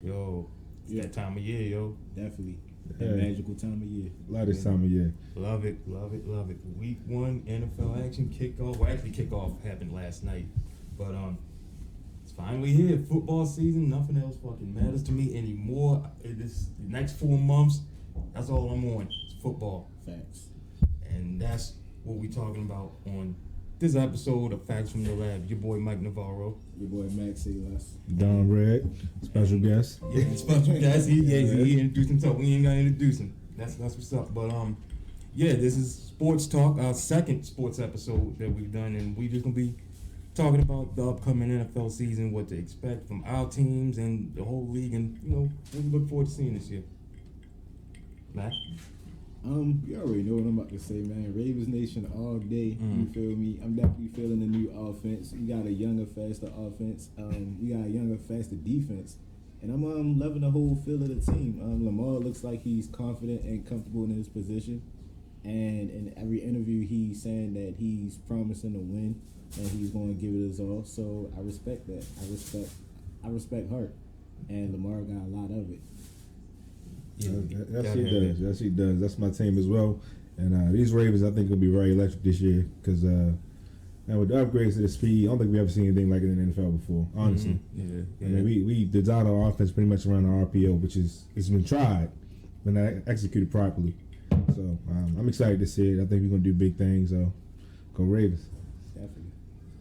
Yo, it's that time of year, yo. Definitely. That magical time of year. A lot of this time of year. Love it, love it, love it. Week 1 NFL action kickoff. Well, actually, kickoff happened last night, but it's finally here. Football season. Nothing else fucking matters to me anymore. This the next 4 months. That's all I'm on. It's football. Facts. And that's what we're talking about on this episode of Facts from the Lab. Your boy Mike Navarro. Your boy Max Sayless. Don Red, special guest. Yeah, special guest. He introduced himself. We ain't gotta introduce him. That's what's up. But yeah, this is Sports Talk, our second sports episode that we've done, and we just gonna be talking about the upcoming NFL season, what to expect from our teams and the whole league, and what we look forward to seeing this year. Matt? You already know what I'm about to say, man. Ravens Nation all day. You feel me? I'm definitely feeling the new offense. We got a younger, faster offense. We got a younger, faster defense. And I'm loving the whole feel of the team. Lamar looks like he's confident and comfortable in his position. And in every interview, he's saying that he's promising to win and he's going to give it his all. So I respect that. I respect heart. And Lamar got a lot of it. Yeah, yes, he does. Yes, he does. That's my team as well. And these Ravens, I think, will be very electric this year because, with the upgrades to the speed, I don't think we ever seen anything like it in the NFL before. Honestly, Yeah. I mean, we designed our offense pretty much around the RPO, which it's been tried, but not executed properly. So I'm excited to see it. I think we're gonna do big things. So go Ravens. Definitely.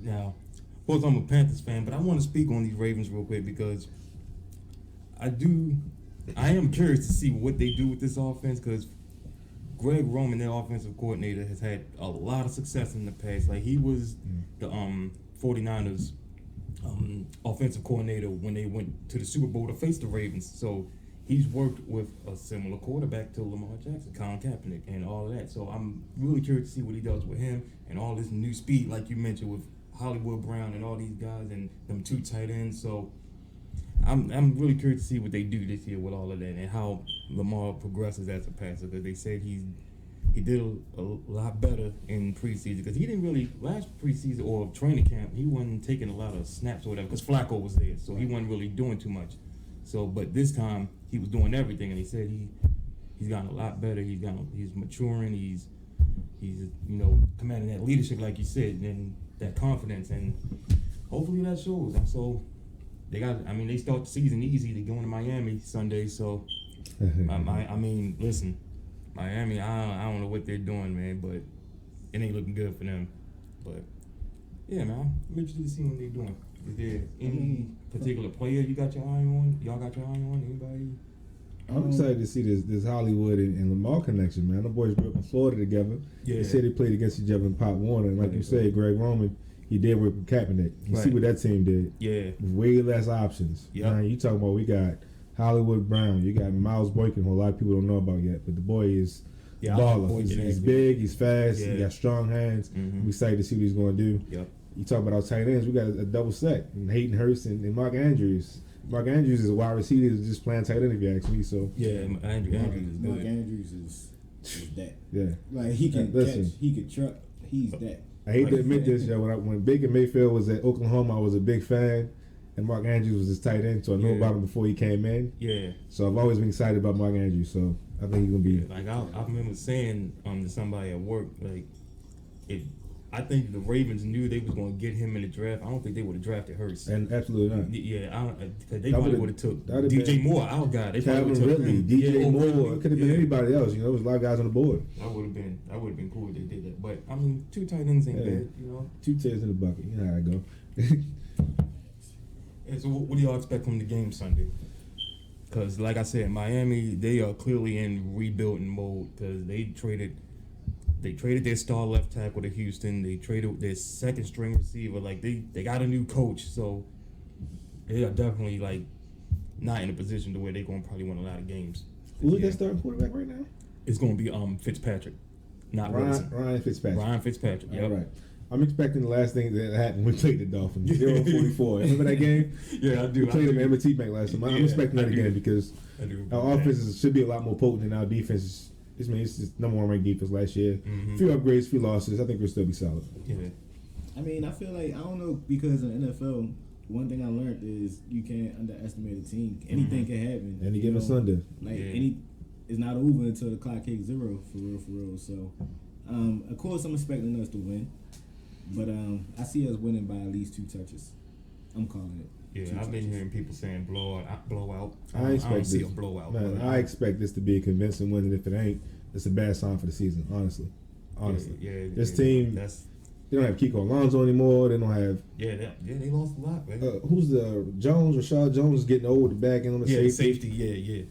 Now, of course, I'm a Panthers fan, but I want to speak on these Ravens real quick because I am curious to see what they do with this offense because Greg Roman, their offensive coordinator, has had a lot of success in the past. Like, he was the 49ers offensive coordinator when they went to the Super Bowl to face the Ravens. So he's worked with a similar quarterback to Lamar Jackson, Colin Kaepernick, and all of that. So I'm really curious to see what he does with him and all this new speed, like you mentioned, with Hollywood Brown and all these guys and them 2 tight ends. So I'm really curious to see what they do this year with all of that and how Lamar progresses as a passer because they said he did a lot better in preseason because he didn't really last preseason or training camp he wasn't taking a lot of snaps or whatever because Flacco was there, so he wasn't really doing too much. So but this time he was doing everything and he said he's gotten a lot better. He's maturing. He's commanding that leadership like you said and that confidence and hopefully that shows. And so. They start the season easy. They're going to Miami Sunday, so listen, Miami. I don't know what they're doing, man, but it ain't looking good for them. But yeah, man, I'm interested to see what they're doing. Is there any particular player you got your eye on? Y'all got your eye on anybody? I'm excited to see this Hollywood and Lamar connection, man. The boys grew up in Florida together. Yeah. They said they played against each other in Pop Warner, and like you said, Greg Roman. He did work with Kaepernick. You see what that team did. Yeah. Way less options. Yeah. You talking about we got Hollywood Brown. You got Miles Boykin, who a lot of people don't know about yet. But the boy is baller. He's big. He's fast. Yeah. He got strong hands. I'm excited to see what he's going to do. Yep. You talk about our tight ends. We got a double set. And Hayden Hurst and Mark Andrews. Mark Andrews is a wide receiver. He's just playing tight end if you ask me. So yeah, Andrews is good. Mark Andrews is that. Yeah. Like he can catch. He can truck. He's that. I hate to admit this, yo. When Baker Mayfield was at Oklahoma, I was a big fan, and Mark Andrews was his tight end, so I knew about him before he came in. Yeah. So I've always been excited about Mark Andrews. So I think he's gonna be. Like I remember saying to somebody at work, like, I think the Ravens knew they was going to get him in the draft. I don't think they would have drafted Hurst. And absolutely not. Yeah, because they probably would have took DJ Moore, our guy. They Calvin Ridley, DJ Moore. It could have been anybody else. There was a lot of guys on the board. That would have been cool if they did that. But 2 tight ends ain't bad, 2 tails in the bucket. You know how I go. And so, what do y'all expect from the game Sunday? Because, like I said, Miami, they are clearly in rebuilding mode because they traded their star left tackle to Houston. They traded their second string receiver. Like they got a new coach, so they are definitely like not in a position to where they're gonna probably win a lot of games. Who's that starting quarterback right now? It's gonna be Fitzpatrick, not Wilson. Ryan Fitzpatrick. Ryan Fitzpatrick. Yep. All right. I'm expecting the last thing that happened when we played the Dolphins. 0-44. Remember that game? Yeah, I do. We played them at M&T Bank last time. I'm expecting that again because our offenses should be a lot more potent than our defense. It's just number 1 ranked defense last year. A few upgrades, a few losses. I think we'll still be solid. Yeah. I mean, I feel like, I don't know, because in the NFL, one thing I learned is you can't underestimate a team. Anything can happen. Any given Sunday. Like it's not over until the clock hits 0 for real. So, of course, I'm expecting us to win, but I see us winning by at least 2 touches. I'm calling it. Yeah, I've been hearing people saying blowout. I don't see a blowout. Man, I expect this to be a convincing win, and if it ain't, it's a bad sign for the season. Honestly, this team. They don't have Kiko Alonso anymore. They don't have. They lost a lot, man. Who's the Jones? Rashad Jones is getting old. The back end on the safety. Yeah.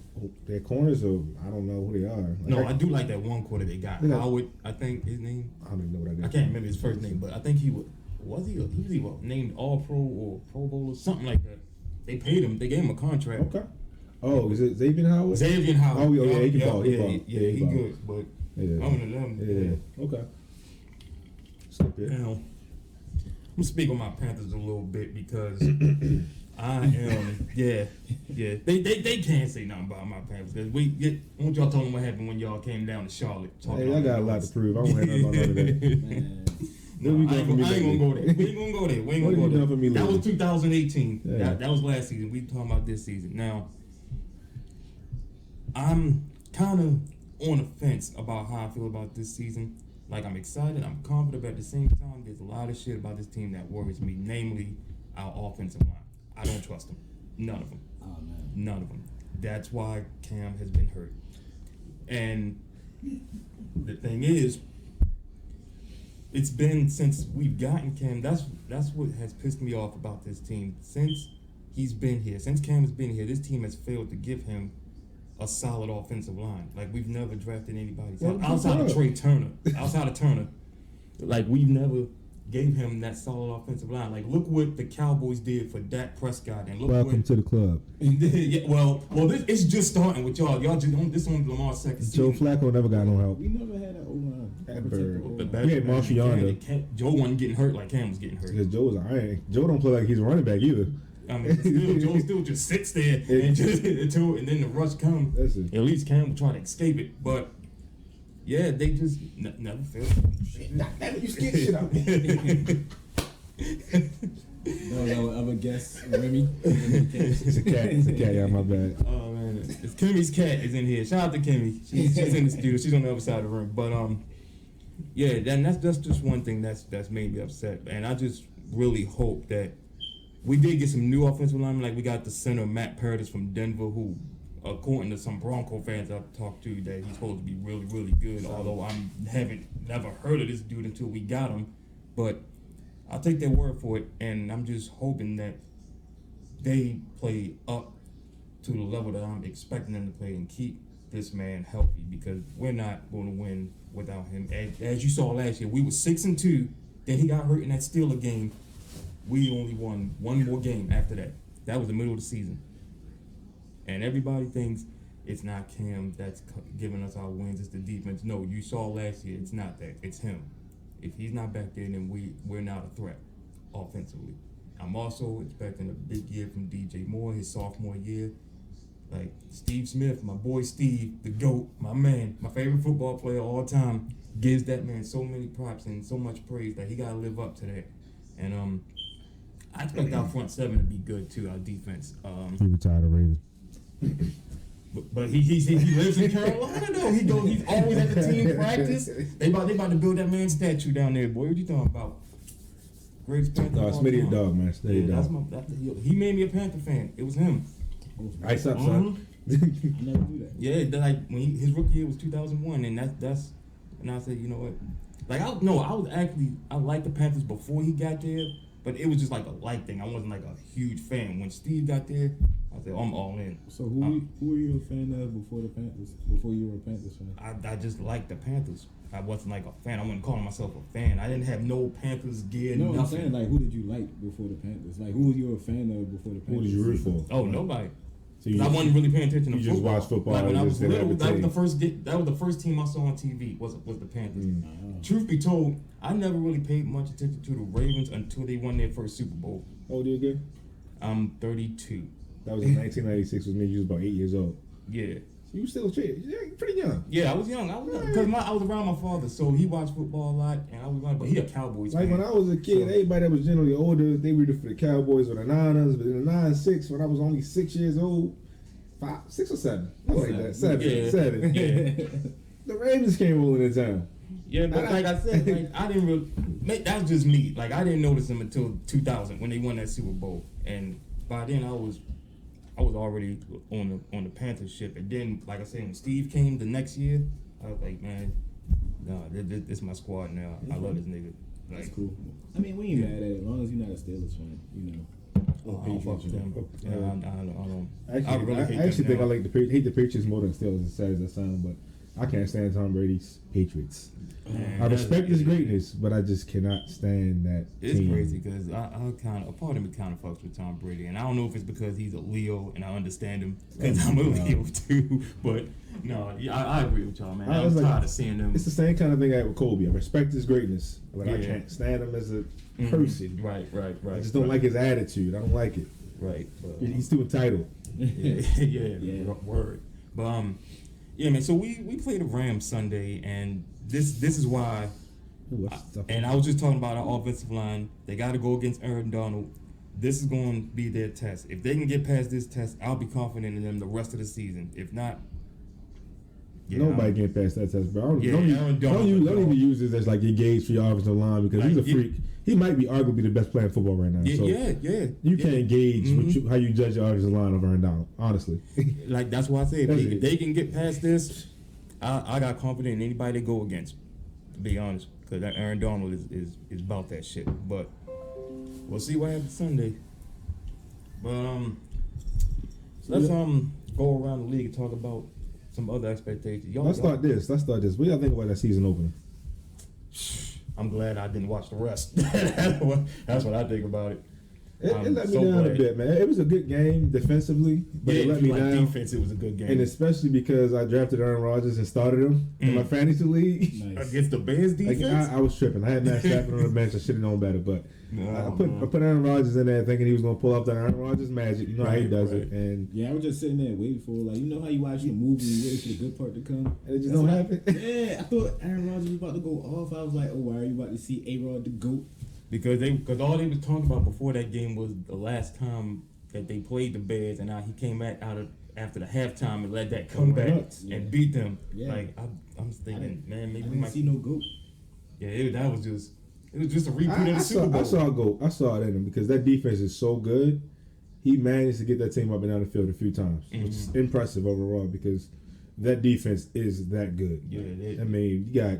Their corners are. I don't know who they are. No, I do like that one quarter they got. Howard, I think his name. I don't even know what I got. I can't remember his first name, but I think he was either named All Pro or Pro Bowler, something like that. They paid him. They gave him a contract. Okay. Oh, is it Xavier Howard? Xavier Howard. Oh, yeah, he can ball. He good, but one of them. Yeah. Okay. Now, I'm gonna speak on my Panthers a little bit because I am. They can't say nothing about my Panthers because won't y'all tell them what happened when y'all came down to Charlotte? Hey, I got a lot to prove. I don't have nothing about none of that. Man. I ain't gonna go there. We ain't gonna go there. That was 2018. Yeah. That was last season. We talking about this season. Now, I'm kind of on the fence about how I feel about this season. Like, I'm excited, I'm confident, but at the same time, there's a lot of shit about this team that worries me, namely our offensive line. I don't trust them. None of them. Oh, man. None of them. That's why Cam has been hurt. And the thing is, it's been since we've gotten Cam, that's what has pissed me off about this team. Since he's been here, since Cam has been here, this team has failed to give him a solid offensive line. Like, we've never drafted anybody outside of Turner. Like, we've never gave him that solid offensive line. Like, look what the Cowboys did for Dak Prescott, and look welcome to the club. It's just starting with y'all. Y'all just this on Lamar's second season. Joe Flacco never got no help. We never had an O-line. We had Marshall Yonder. Joe wasn't getting hurt like Cam was getting hurt. Because Joe don't play like he's a running back either. I mean, Joe still just sits there and then the rush comes. That's it. At least Cam will try to escape it, but yeah, they just never fail. You scared shit out. No other guess, Remy. It's a cat. Yeah, my bad. Oh man, it's Kimmie's cat is in here. Shout out to Kimmie. She's in the studio. She's on the other side of the room. But that's just one thing that's made me upset, and I just really hope that. We did get some new offensive linemen, like we got the center Matt Paradis from Denver, who, according to some Bronco fans I've talked to, that he's supposed to be really, really good. Although I haven't never heard of this dude until we got him, but I'll take their word for it, and I'm just hoping that they play up to the level that I'm expecting them to play and keep this man healthy, because we're not going to win without him. As you saw last year, we were 6-2. Then he got hurt in that Steelers game. We only won one more game after that. That was the middle of the season. And everybody thinks it's not Cam that's giving us our wins, it's the defense. No, you saw last year, it's not that. It's him. If he's not back there, then we're not a threat offensively. I'm also expecting a big year from DJ Moore, his sophomore year. Like, Steve Smith, my boy Steve, the GOAT, my man, my favorite football player of all time, gives that man so many props and so much praise that he got to live up to that. And I expect our front seven to be good too. Our defense. He retired already. But he lives in Carolina though. He's always at the team practice. They about to build that man's statue down there, boy. What you talking about? Greatest Panther. No, Smitty the dog, man. Smitty the dog. He made me a Panther fan. It was him. Ice up, son. I never do that. Yeah, like when his rookie year was 2001, and that's and I said, you know what? Like I liked the Panthers before he got there. But it was just like a like thing. I wasn't like a huge fan. When Steve got there, I said, I'm all in. So who were you a fan of before the Panthers? Before you were a Panthers fan? I just liked the Panthers. I wasn't like a fan. I wasn't calling myself a fan. I didn't have no Panthers gear. No, nothing. I'm saying, like, who did you like before the Panthers? Like, who was you a fan of before the Panthers? Who did you root for? Oh, nobody. So I wasn't really paying attention to football. You just watched football. Like when I was little, that was the first team I saw on TV was the Panthers. Truth be told, I never really paid much attention to the Ravens until they won their first Super Bowl. How old are you again? I'm 32. That was in 1996. Was me. You was about 8 years old. Yeah. You still pretty young. Yeah, I was young. Because I was around my father, so he watched football a lot, and I was around. But he a Cowboys fan. Like when I was a kid, everybody that was generally older, they rooted for the Cowboys or the Niners. But in the 9-6, when I was only 6 years old, 6 or 7, like that, 7. Yeah. The Ravens came rolling in town. Yeah, but like I said, like, I didn't really. That was just me. Like I didn't notice them until 2000 when they won that Super Bowl, and by then I was already on the Panthers ship. And then, like I said, when Steve came the next year, I was like, man, no, this is my squad now. I love this nigga. Like, that's cool. I mean, we ain't mad at it as long as you're not a Steelers fan, you know. I don't fuck with them. Yeah, I don't. I actually think I hate the Patriots more than Steelers, as sad as that sounds, but I can't stand Tom Brady's Patriots. Man, I respect his greatness, but I just cannot stand that. It's team. Crazy because a part of me kind of fucks with Tom Brady, and I don't know if it's because he's a Leo and I understand him because I'm a Leo too. But no, I agree with y'all, man. I'm tired of seeing them. It's the same kind of thing I had with Kobe. I respect his greatness, but I can't stand him as a person. Right. I just don't like his attitude. I don't like it. Right. He's too entitled. Yeah. Word. But yeah, man. So we played the Rams Sunday, and this is why. And I was just talking about our offensive line. They got to go against Aaron Donald. This is going to be their test. If they can get past this test, I'll be confident in them the rest of the season. If not, nobody get past that test, bro. Don't even use this as like your gauge for your offensive line because he's a freak. He might be arguably the best player in football right now. You can't gauge how you judge your offensive line of Aaron Donald, honestly. Like that's why I say if they can get past this, I got confidence in anybody they go against. To be honest, because Aaron Donald is about that shit. But we'll see what happens Sunday. But so let's go around the league and talk about some other expectations. Let's start this. What do y'all think about that season opener? I'm glad I didn't watch the rest. That's what I think about it. It let me down a bit, man. It was a good game defensively, but it let me down. Defense, it was a good game, and especially because I drafted Aaron Rodgers and started him in my fantasy league against the Bears defense. I was tripping. I had Matt Stafford on the bench. I should have known better, but I put Aaron Rodgers in there thinking he was going to pull up that Aaron Rodgers magic. You know how he does it. And I was just sitting there waiting for you know how you watch the movie and you wait for the good part to come, and it just don't happen. Yeah, I thought Aaron Rodgers was about to go off. I was like, oh, why are you about to see A-Rod the GOAT? Because all they was talking about before that game was the last time that they played the Bears, and now he came back after the halftime and led that comeback and beat them. Yeah. Like I'm thinking, man, maybe we might see no GOAT. Yeah, it was just a repeat of the Super Bowl. I saw a GOAT. I saw it in him because that defense is so good. He managed to get that team up and down the field a few times, which is impressive overall because that defense is that good. Yeah, I mean, you got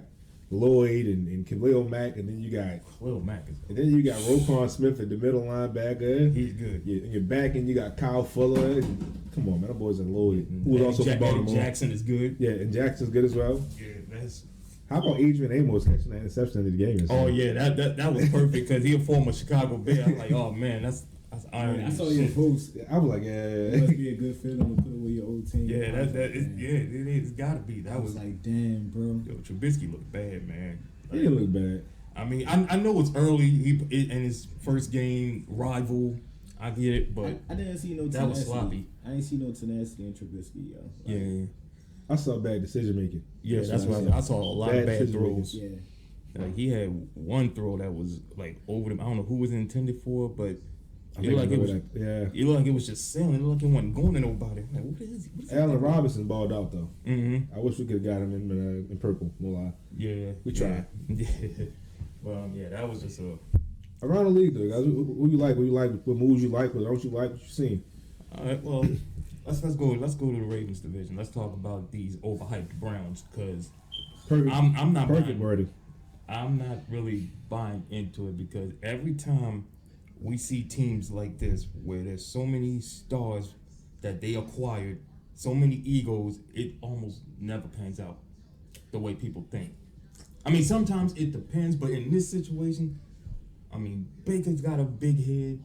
Lloyd and Khalil Mack, and then you got Khalil Mack, and then you got Roquan Smith at the middle linebacker. He's good. Yeah, and you're back, and you got Kyle Fuller. Come on, man, that boys are loaded. Who was also from Baltimore. Jackson is good. Yeah, and Jackson's good as well. Yeah, that's. How about Adrian Amos catching that interception in the game? Oh yeah, that was perfect because he's a former Chicago Bear. I'm like, oh man, that's iron. I saw your post. I was like, it must be a good feeling to put away your old team. Yeah, it's gotta be. That was like, damn, bro. Yo, Trubisky looked bad, man. He didn't look bad. I mean, I know it's early. In his first game, rival. I get it, but I didn't see no tenacity. That was sloppy. I didn't see no tenacity in Trubisky, yo. Yeah. I saw bad decision making. Yeah, that's what I saw. A lot of bad throws. Yeah. Like he had one throw that was like over them. I don't know who was intended for, but it looked like it was just sailing. It looked like it wasn't going to nobody. Like, what is Allen Robinson balled out though. Mm-hmm. I wish we could have got him in purple. No lie. Yeah, we tried. Yeah. Well, that was just around the league though, guys. Who you like? What moves you like? What don't you like? What you seen? All right. Well, let's go. Let's go to the Ravens division. Let's talk about these overhyped Browns because I'm not perfect wording. I'm not really buying into it because every time we see teams like this where there's so many stars that they acquired, so many egos, it almost never pans out the way people think. I mean, sometimes it depends, but in this situation, I mean, Baker's got a big head.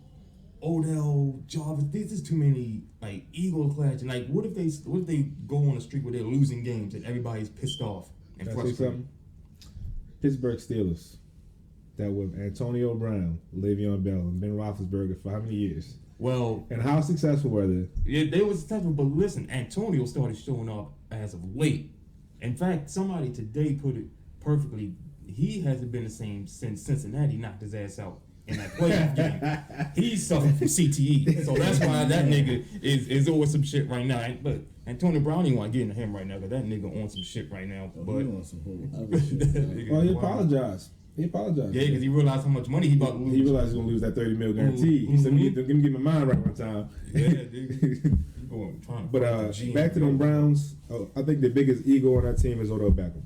Odell, Jarvis, this is too many like ego clashing. Like, what if they go on a streak where they're losing games and everybody's pissed off and frustrated? Pittsburgh Steelers, that with Antonio Brown, Le'Veon Bell, and Ben Roethlisberger for how many years? Well, and how successful were they? Yeah, they were successful, but listen, Antonio started showing up as of late. In fact, somebody today put it perfectly. He hasn't been the same since Cincinnati knocked his ass out in that playoff game. He's suffering from CTE, so that's why that nigga is over some shit right now. But Antonio Brown ain't want to get into him right now, because that nigga on some shit right now. Oh, but he on some whole other shit. Oh, he apologized. He apologized. Yeah, because he realized how much money he about to lose. He realized he was going to lose that $30 million guarantee. He said, let me get my mind right one time. Yeah, dude. But back to them Browns, I think the biggest ego on that team is Odell Beckham.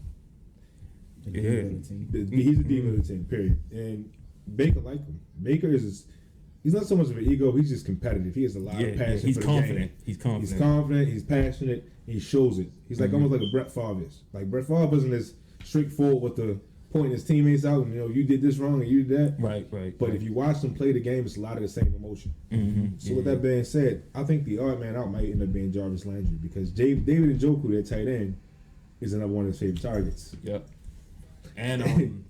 Yeah. He's the diva of the team, period. And Baker like him. Baker he's not so much of an ego, he's just competitive. He has a lot of passion he's for the confident. game. He's confident. He's confident, he's passionate, he shows it. He's like almost like a Brett Favre is. Like Brett Favre wasn't as straightforward with the pointing his teammates out and, you did this wrong and you did that. Right. But if you watch them play the game, it's a lot of the same emotion. So with that being said, I think the odd man out might end up being Jarvis Landry, because David Njoku, their tight end, is another one of his favorite targets. Yep. And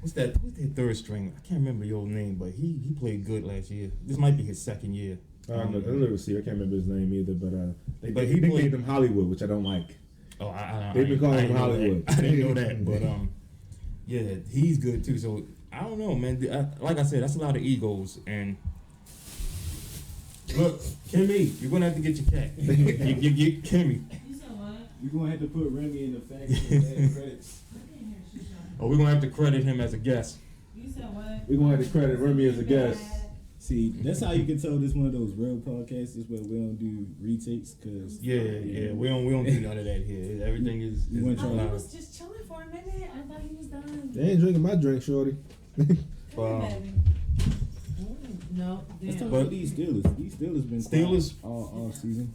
what's that third string? I can't remember your name, but he played good last year. This might be his second year. I don't know receiver. I can't remember his name either, but he they played named him Hollywood, which I don't like. Oh, they've been calling him Hollywood. I didn't know that, but yeah, he's good too. So I don't know, man. Like I said, that's a lot of egos. And look, Kimmie, you're gonna have to get your cat. you get Kimmie. You said what? You're going to have to put Remy in the facts and bad credits. Oh, we're gonna have to credit him as a guest. You said what? We're gonna have to credit Remy as a guest. See, that's how you can tell this one of those real podcasts is where we don't do retakes, cause Yeah, we don't do none of that here. Everything is You want Oh, he live. was just chilling for a minute. I thought he was done. They ain't drinking my drink, shorty. Come Wow. on, baby. No, let's damn. talk about these Steelers. These Steelers been Steelers? quiet all season.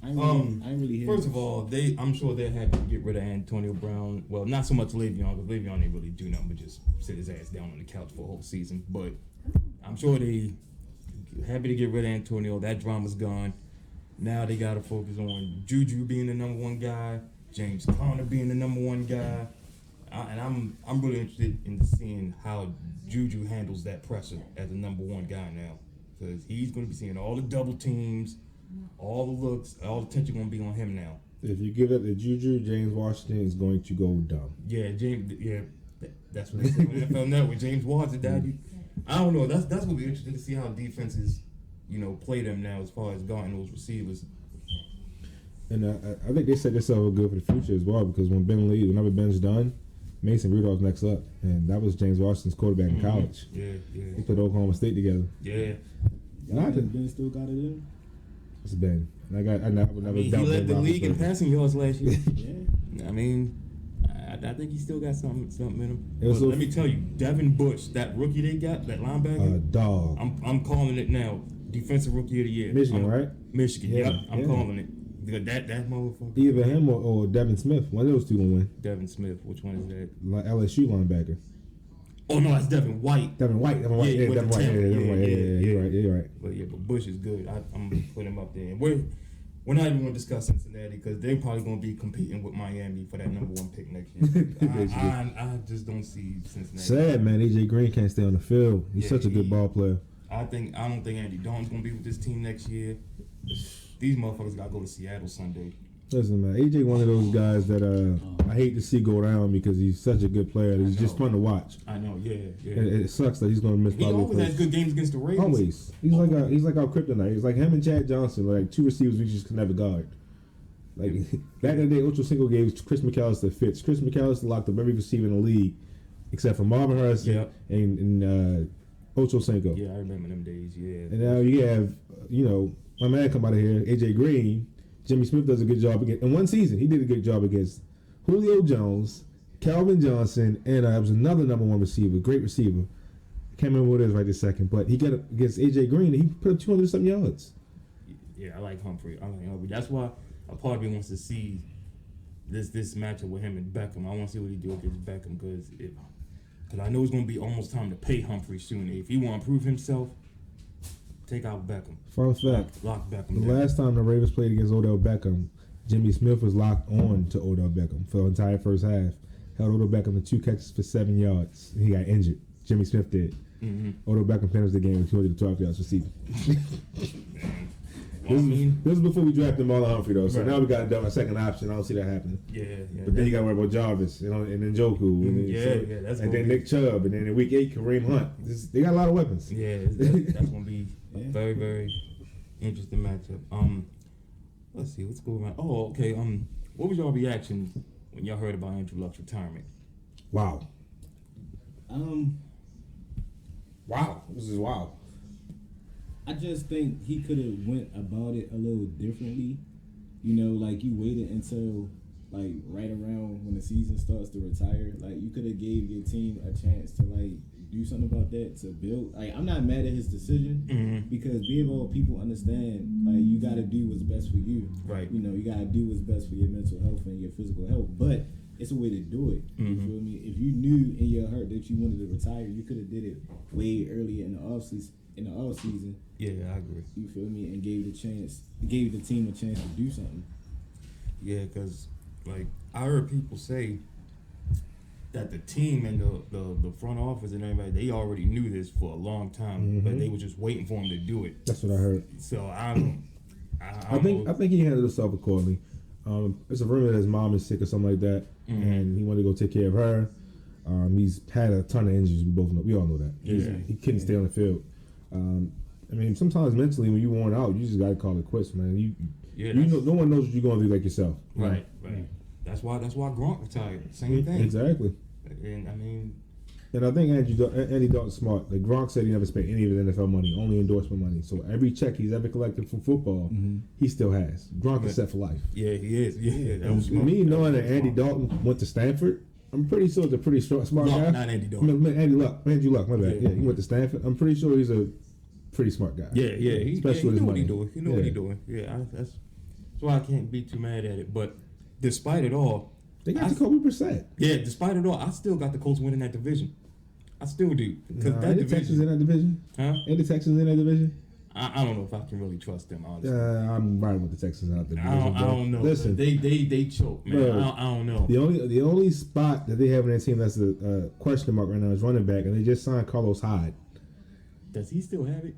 I ain't really hear First much. of all, I'm sure they're happy to get rid of Antonio Brown. Well, not so much Le'Veon, because Le'Veon didn't really do nothing but just sit his ass down on the couch for a whole season. But I'm sure they happy to get rid of Antonio. That drama's gone. Now they got to focus on Juju being the number one guy, James Conner being the number one guy, and I'm really interested in seeing how Juju handles that pressure as the number one guy now, because he's going to be seeing all the double teams. All the looks, all the attention gonna be on him now. If you give it to Juju, James Washington is going to go dumb. Yeah, James. Yeah, that's what they said on NFL Network. James Washington, daddy. I don't know. That's gonna be interesting to see how defenses, play them now as far as guarding those receivers. And I think they set themselves up good for the future as well, because whenever Ben's done, Mason Rudolph's next up, and that was James Washington's quarterback in college. Yeah. They put Oklahoma State together. Yeah. Y'all think Ben still got it in? It's Ben. I would never He doubt led Ben the league in Roethlisberger. passing yards last year. Yeah. I mean, I think he still got something in him. It was But let me tell you, Devin Bush, that rookie they got, that linebacker. Dog. I'm calling it now. Defensive Rookie of the Year. Michigan, right? Michigan. Yeah, Yep. I'm yeah. calling it. Because that motherfucker. Either him or Devin Smith. One of those two will win. Devin Smith. Which one is that? Like LSU linebacker. Oh no, that's Devin White. Devin White. Yeah, he went Devin to White. Tampa. Yeah, you're right. But Bush is good. I'm gonna put him up there. And we're not even gonna discuss Cincinnati, because they're probably gonna be competing with Miami for that number one pick next year. I just don't see Cincinnati. Sad, man. AJ Green can't stay on the field. He's such a good ball player. I don't think Andy Dalton's gonna be with this team next year. These motherfuckers gotta go to Seattle Sunday. Listen, man, AJ one of those guys that I hate to see go down, because he's such a good player. He's just fun to watch. I know, yeah. It sucks that he's going to miss He probably always has good games against the Ravens. Always. He's like our kryptonite. He's like him and Chad Johnson, like two receivers we just could never guard. Like back in the day, Ocho Cinco gave Chris McAllister fits. Chris McAllister locked up every receiver in the league except for Marvin Harrison and Ocho Cinco. Yeah, I remember them days. Yeah. And now you have my man come out of here, AJ Green. Jimmy Smith does a good job against. In one season, he did a good job against Julio Jones, Calvin Johnson, and it was another number one receiver, great receiver. Can't remember what it is right this second, but he got up against AJ Green and he put up 200-something yards. Yeah, I like Humphrey. That's why a part of me wants to see this matchup with him and Beckham. I want to see what he do against Beckham, because I know it's going to be almost time to pay Humphrey soon. If he want to prove himself, take out Beckham. Fun fact: lock Beckham the down. last time the Ravens played against Odell Beckham, Jimmy Smith was locked on to Odell Beckham for the entire first half. Held Odell Beckham to 2 catches for 7 yards. He got injured. Jimmy Smith did. Odell Beckham finished the game with 212 yards receiving. This was before we drafted Marlon Humphrey, though. So now we got a second option. I don't see that happening. Yeah. But then you got to worry about Jarvis, and then Njoku, and then Nick Chubb, and then in week 8 Kareem Hunt. They got a lot of weapons. Yeah, that's gonna be a very, very interesting matchup. Let's see, let's go around. Oh, okay. What was y'all reaction when y'all heard about Andrew Luck's retirement? Wow. Wow. This is wow. I just think he could have went about it a little differently. You know, like you waited until like right around when the season starts to retire. Like you could have gave your team a chance to like do something about that, to build. Like I'm not mad at his decision because being all people understand like you got to do what's best for you. Right. You know, you got to do what's best for your mental health and your physical health. But it's a way to do it. You feel me? If you knew in your heart that you wanted to retire, you could have did it way earlier in the off season. Yeah, I agree. You feel me? And gave the team a chance to do something. Yeah, because like I heard people say that the team and the front office and everybody, they already knew this for a long time, but they were just waiting for him to do it. That's what I heard. So I think he handled himself accordingly. It's a rumor that his mom is sick or something like that, and he wanted to go take care of her. He's had a ton of injuries. We all know that. He couldn't stay on the field. I mean, sometimes mentally when you're worn out, you just gotta call it quits, man. You know, no one knows what you're gonna do like yourself. Right. That's why Gronk retired. Same thing. Exactly. And I mean, and I think Andy Dalton's smart. Like Gronk said, he never spent any of his NFL money, only endorsement money. So every check he's ever collected from football, he still has. Gronk is set for life. Yeah, he is. Yeah, that was me knowing that Andy Dalton went to Stanford. I'm pretty sure he's a pretty smart guy. Not Andy Dalton. Andrew Luck, my bad. Yeah, he went to Stanford. I'm pretty sure he's a pretty smart guy. Yeah. Especially with his money. He know what he's doing. Yeah, that's why I can't be too mad at it. But despite it all, they got Jacoby Brissett. Yeah, despite it all, I still got the Colts winning that division. I still do. Because that division. Texans in that division? Huh? And the Texans in that division? I don't know if I can really trust them, honestly. I'm riding with the Texans out there. I don't know. Listen, they choke, man. Bro, I don't know. The only spot that they have in their team that's a question mark right now is running back, and they just signed Carlos Hyde. Does he still have it?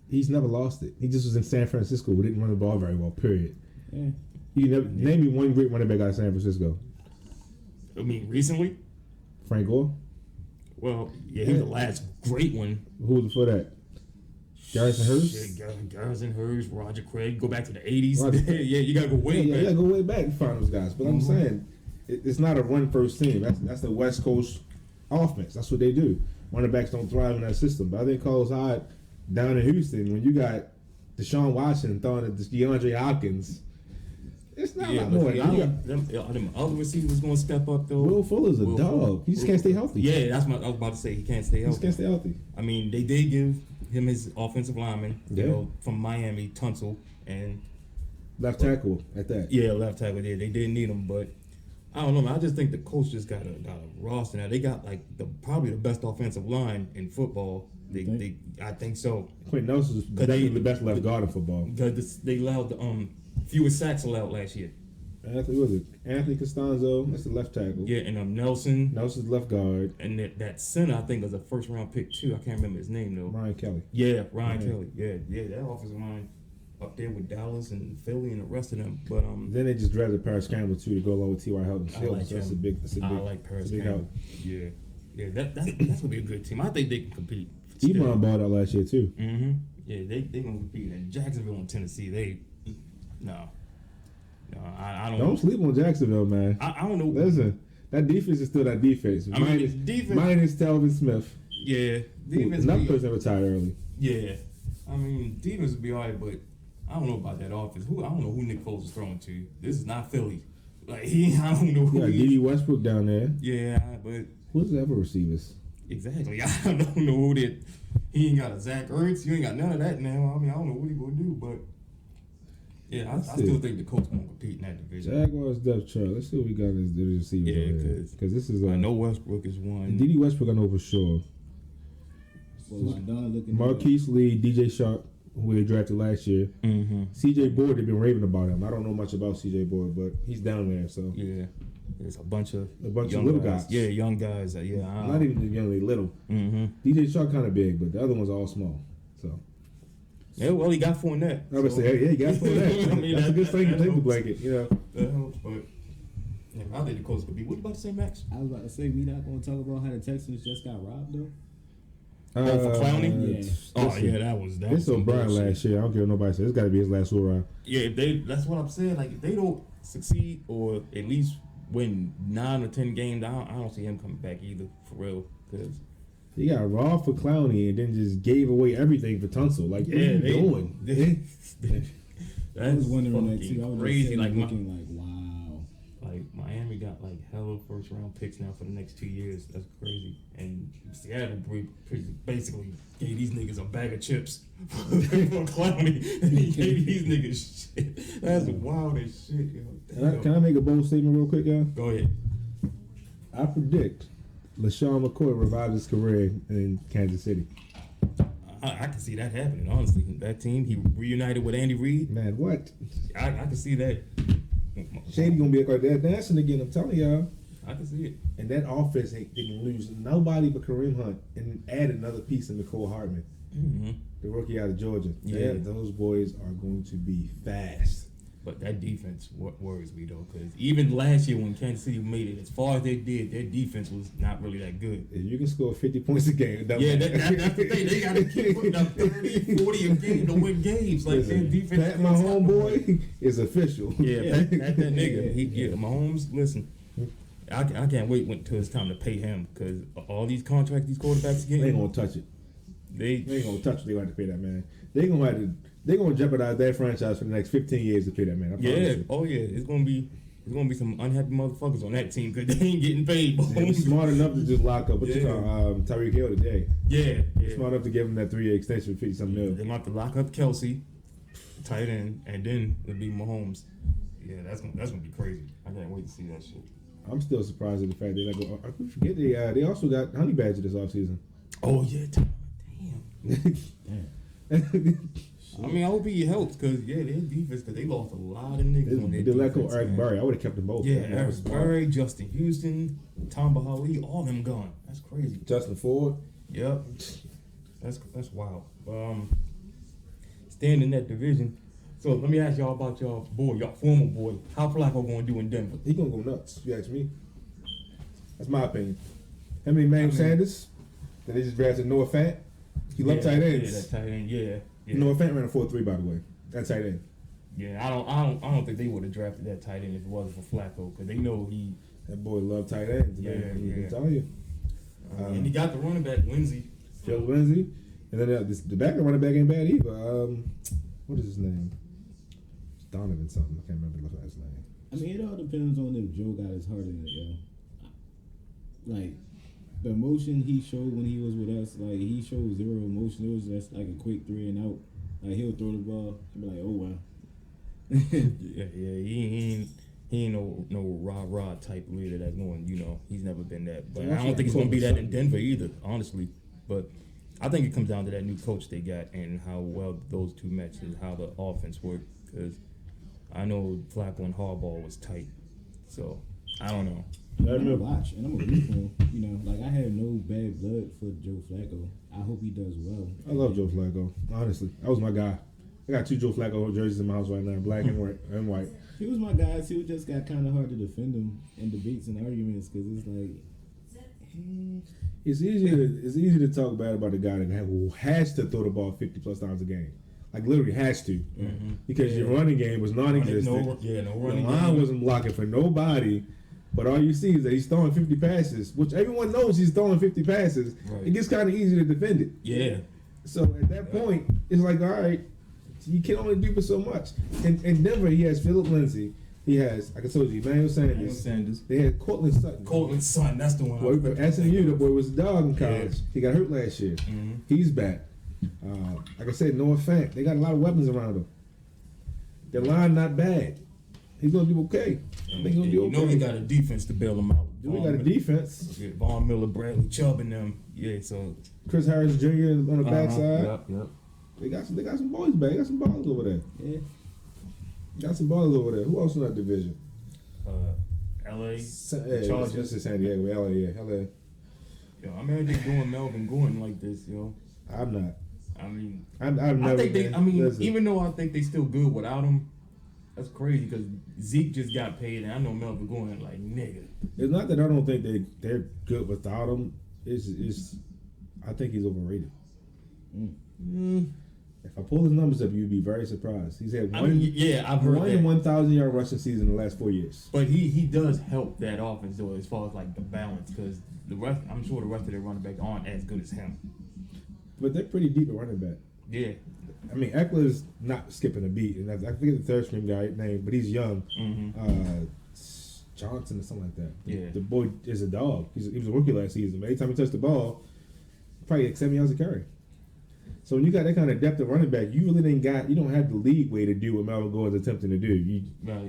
He's never lost it. He just was in San Francisco, who didn't run the ball very well, period. Yeah. Name me one great running back out of San Francisco. I mean, recently? Frank Gore? Well, yeah, he's the last great one. Who was before that? Garrison Hurst? Garrison Hurst, Roger Craig. Go back to the 80s. Yeah, you got to go way back. Yeah, go way back to find those guys. But I'm saying, it's not a run-first team. That's the West Coast offense. That's what they do. Running backs don't thrive in that system. But I think Carlos Hyde down in Houston, when you got Deshaun Watson throwing at DeAndre Hopkins, it's not a lot more. Them other receivers going to step up, though. Will Fuller's a dog. He just can't stay healthy. Yeah, that's what I was about to say. He can't stay healthy. He just can't stay healthy. I mean, they did give him his offensive lineman, you know, from Miami, Tunsil, and left tackle at that. Yeah, left tackle. Yeah, they didn't need him, but I don't know, man. I just think the Colts just got a roster now. They got like probably the best offensive line in football. I think so. Quentin Nelson is the best left guard in football. Because they allowed the fewest sacks allowed last year. Anthony Costanzo, that's the left tackle. Yeah, and Nelson's left guard. And that center, I think, was a first round pick too. I can't remember his name though. Ryan Kelly. Yeah, Ryan Kelly. Yeah, that offensive line up there with Dallas and Philly and the rest of them. But then they just drafted Paris Campbell too to go along with T.Y. Hilton. I like so that's a big. I like Paris Campbell. Yeah, that's gonna be a good team. I think they can compete. Ebron balled out last year too. Yeah, they gonna compete. And Jacksonville and Tennessee, no, I don't sleep on Jacksonville, man. I don't know. Listen, that defense is still that defense. Minus Telvin Smith. Yeah, defense. Another person retired early. Yeah, I mean defense would be alright, but I don't know about that offense. I don't know who Nick Foles is throwing to. This is not Philly. Like I don't know who. Yeah, D.D. Westbrook down there. Yeah, but who's the other receivers? Exactly. I don't know who that. He ain't got a Zach Ertz. You ain't got none of that now. I mean, I don't know what he gonna do, but yeah, I still think the Colts gonna compete in that division. Jaguars depth chart. Let's see what we got as the receivers. Yeah, because this is. I know Westbrook is one. D.D. Westbrook, I know for sure. Marquise Lee, DJ Sharp, who they drafted last year. C.J. Board, they've been raving about him. I don't know much about C.J. Board, but he's down there. So yeah. There's a bunch of young little guys. Yeah, young guys. Not even young, they little. Mm-hmm. DJ Shark kind of big, but the other ones are all small. So. Yeah, well, he got Fournette. I would say, yeah, he got Fournette. I mean, that's a good thing to take the helps. blanket, you know. That helps, but yeah, I think the Colts could be. What you about to say, Max? I was about to say, we not going to talk about how the Texans just got robbed, though? For Clowney? Yeah. Oh, yeah, that was It's O'Brien last year. I don't care what nobody says. It's got to be his last hurrah. Yeah, that's what I'm saying. Like, if they don't succeed or at least win 9 or 10 games, I don't see him coming back either, for real. Because he got robbed for Clowney and then just gave away everything for Tunsil. Like, what are you doing? I was wondering that too. I was crazy. just Like, looking like, wow. Like Miami got like hella first round picks now for the next 2 years. That's crazy. And Seattle basically gave these niggas a bag of chips for Clowney, and he gave these niggas shit. That's wild as shit, yo. Can I make a bold statement real quick, y'all? Go ahead. I predict LaShawn McCoy revives his career in Kansas City. I can see that happening, honestly. That team, he reunited with Andy Reid. Man, what? I can see that. Shady gonna be out there dancing again. I'm telling y'all. I can see it. And that offense didn't lose nobody but Kareem Hunt, and add another piece in Nicole Hartman, the rookie out of Georgia. Yeah, those boys are going to be fast. But that defense worries me though, because even last year when Kansas City made it, as far as they did, their defense was not really that good. If you can score 50 points a game, that's the thing. They got to keep putting up 30, 40 a game to win games. Like their defense. Pat, my homeboy, is official. Yeah, Pat that nigga. Mahomes, listen. I can't wait until it's time to pay him, because all these contracts these quarterbacks get, they ain't gonna touch it. They ain't gonna touch it. They gonna have to pay that man. They're gonna jeopardize their franchise for the next 15 years to pay that man. Oh yeah. It's gonna be some unhappy motherfuckers on that team because they ain't getting paid. They're smart enough to just lock up Tyreek Hill today. Yeah. Smart enough to give him that 3-year extension for 50-something million. They're gonna have to lock up Kelsey, tight end, and then it'll be Mahomes. Yeah, that's gonna be crazy. I can't wait to see that shit. I'm still surprised at the fact that I forget they also got Honey Badger this offseason. Oh yeah, damn. I mean, I hope he helps because their defense, because they lost a lot of niggas on their defense. They let go Eric Berry. I would have kept them both. Yeah, Eric Berry, Justin Houston, Tom Bahali, all them gone. That's crazy. Justin Ford. Yep. That's wild. Staying in that division. So let me ask y'all about y'all former boy. How Flacco gonna do in Denver? He gonna go nuts. If you ask me. That's my opinion. How many Sanders? Then they just drafted Noah Fant. He loved tight ends. Yeah, that tight end. Yeah. Noah Fant ran a 4.3, by the way. That tight end. Yeah, I don't think they would have drafted that tight end if it wasn't for Flacco, because they know that boy loved tight ends. Man. I'm telling you. And he got the running back Lindsey. Phil Lindsey, and then the backup running back ain't bad either. What is his name? Donovan something. I can't remember the last name. I mean, it all depends on if Joe got his heart in it, yo. Like, the emotion he showed when he was with us, like, he showed zero emotion. It was just like a quick 3 and out. Like, he'll throw the ball and be like, oh, wow. He ain't no rah-rah type leader that's going, he's never been that. But I don't think he's going to be that in Denver either, honestly. But I think it comes down to that new coach they got and how well those two match and how the offense worked. Because I know Flacco and Harbaugh was tight. So, I don't know. I'm gonna watch and I'm gonna root for him. Like, I have no bad blood for Joe Flacco. I hope he does well. I love Joe Flacco. Honestly, that was my guy. I got 2 Joe Flacco jerseys in my house right now, black and white. He was my guy too. It just got kind of hard to defend him in debates and arguments because it's like it's easy to talk bad about a guy that has to throw the ball 50+ times a game. Like, literally has to, because your running game was non-existent. No running. The line wasn't blocking for nobody. But all you see is that he's throwing 50 passes, which everyone knows he's throwing 50 passes. Right. It gets kind of easy to defend it. Yeah. So at that point, it's like, all right, you can only do for so much. In Denver, he has Philip Lindsay. He has, like I told you, Emmanuel Sanders. They had Cortland Sutton. That's the one. Boy, SMU, the boy was a dog in college. Yeah. He got hurt last year. Mm-hmm. He's back. Like I said, Noah Fant. They got a lot of weapons around him. Their line not bad. He's gonna do okay. He got a defense to bail him out. We got a defense. Von Miller, Bradley Chubb, and them. Yeah, so Chris Harris Jr. on the backside. Yep. They got some boys back. They got some ballers over there. Yeah. Got some ballers over there. Who else in that division? LA. Chargers. This is San Diego. LA, yeah. LA. Yo, I'm mad they doing Melvin Gordon like this, yo. I'm not. I mean, I've never. I think they. I mean, listen. even though I think they still good without him, that's crazy because Zeke just got paid, and I know Melvin Gordon like nigga. It's not that I don't think they're good without him. It's I think he's overrated. If I pull his numbers up, you'd be very surprised. He's had one. I've heard that. 1,000-yard rushing season in the last 4 years. But he does help that offense though, as far as like the balance, because the rest, I'm sure the rest of their running backs aren't as good as him. But they're pretty deep at running back. Yeah. I mean, Eckler's not skipping a beat, and I forget the third string guy name, but he's young. Johnson or something like that. Yeah. The boy is a dog. He was a rookie last season. But every time he touched the ball, probably like 7 yards a carry. So when you got that kind of depth of running back, you really you don't have the lead way to do what Melvin Gordon's attempting to do.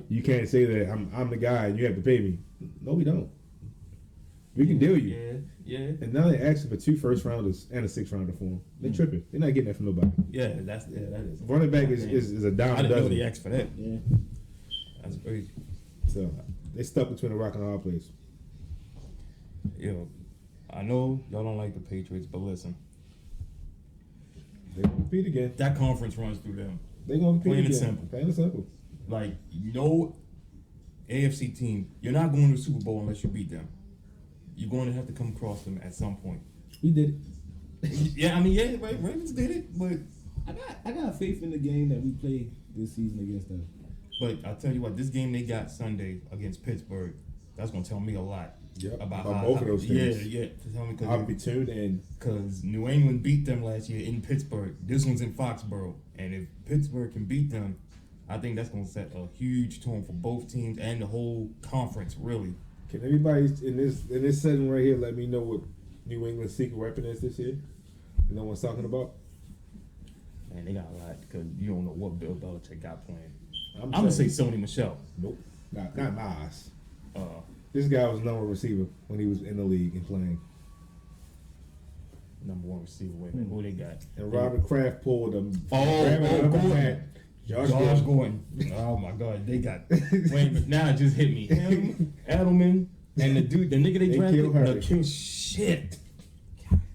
You can't say that I'm the guy and you have to pay me. No, we don't. We can deal you. Yeah. And now they're asking for 2 first-rounders and a 6th-rounder for him. They're tripping. They're not getting that from nobody. That is. Running back is a dime I didn't know dozen. they asked for that. Yeah. That's crazy. So they stuck between a rock and a hard place. Yo, I know y'all don't like the Patriots, but listen. They're going to compete again. That conference runs through them. They're going to compete Plain and again. simple. Plain and simple. Like, no AFC team, you're not going to the Super Bowl unless you beat them. You're going to have to come across them at some point. We did it. Ravens did it, but I got faith in the game that we play this season against them. But I'll tell you what, this game they got Sunday against Pittsburgh, that's going to tell me a lot. Yep. About both of those things. Yeah. To tell me I'll be tuned in. Because New England beat them last year in Pittsburgh. This one's in Foxborough. And if Pittsburgh can beat them, I think that's going to set a huge tone for both teams and the whole conference, really. Can anybody in this setting right here let me know what New England's secret weapon is this year? You know what I'm talking about? Man, they got a lot because you don't know what Bill Belichick got playing. I'm going to say saying- Sony Michel. Nope. Not Nas. This This guy was number receiver when he was in the league and playing. number one receiver. Wait a minute, who they got? And Robert Kraft pulled him. Gordon. Josh Gordon. Oh my God, they got. Wait a minute, now it just hit me. Him, Edelman, and the nigga they drafted. Shit.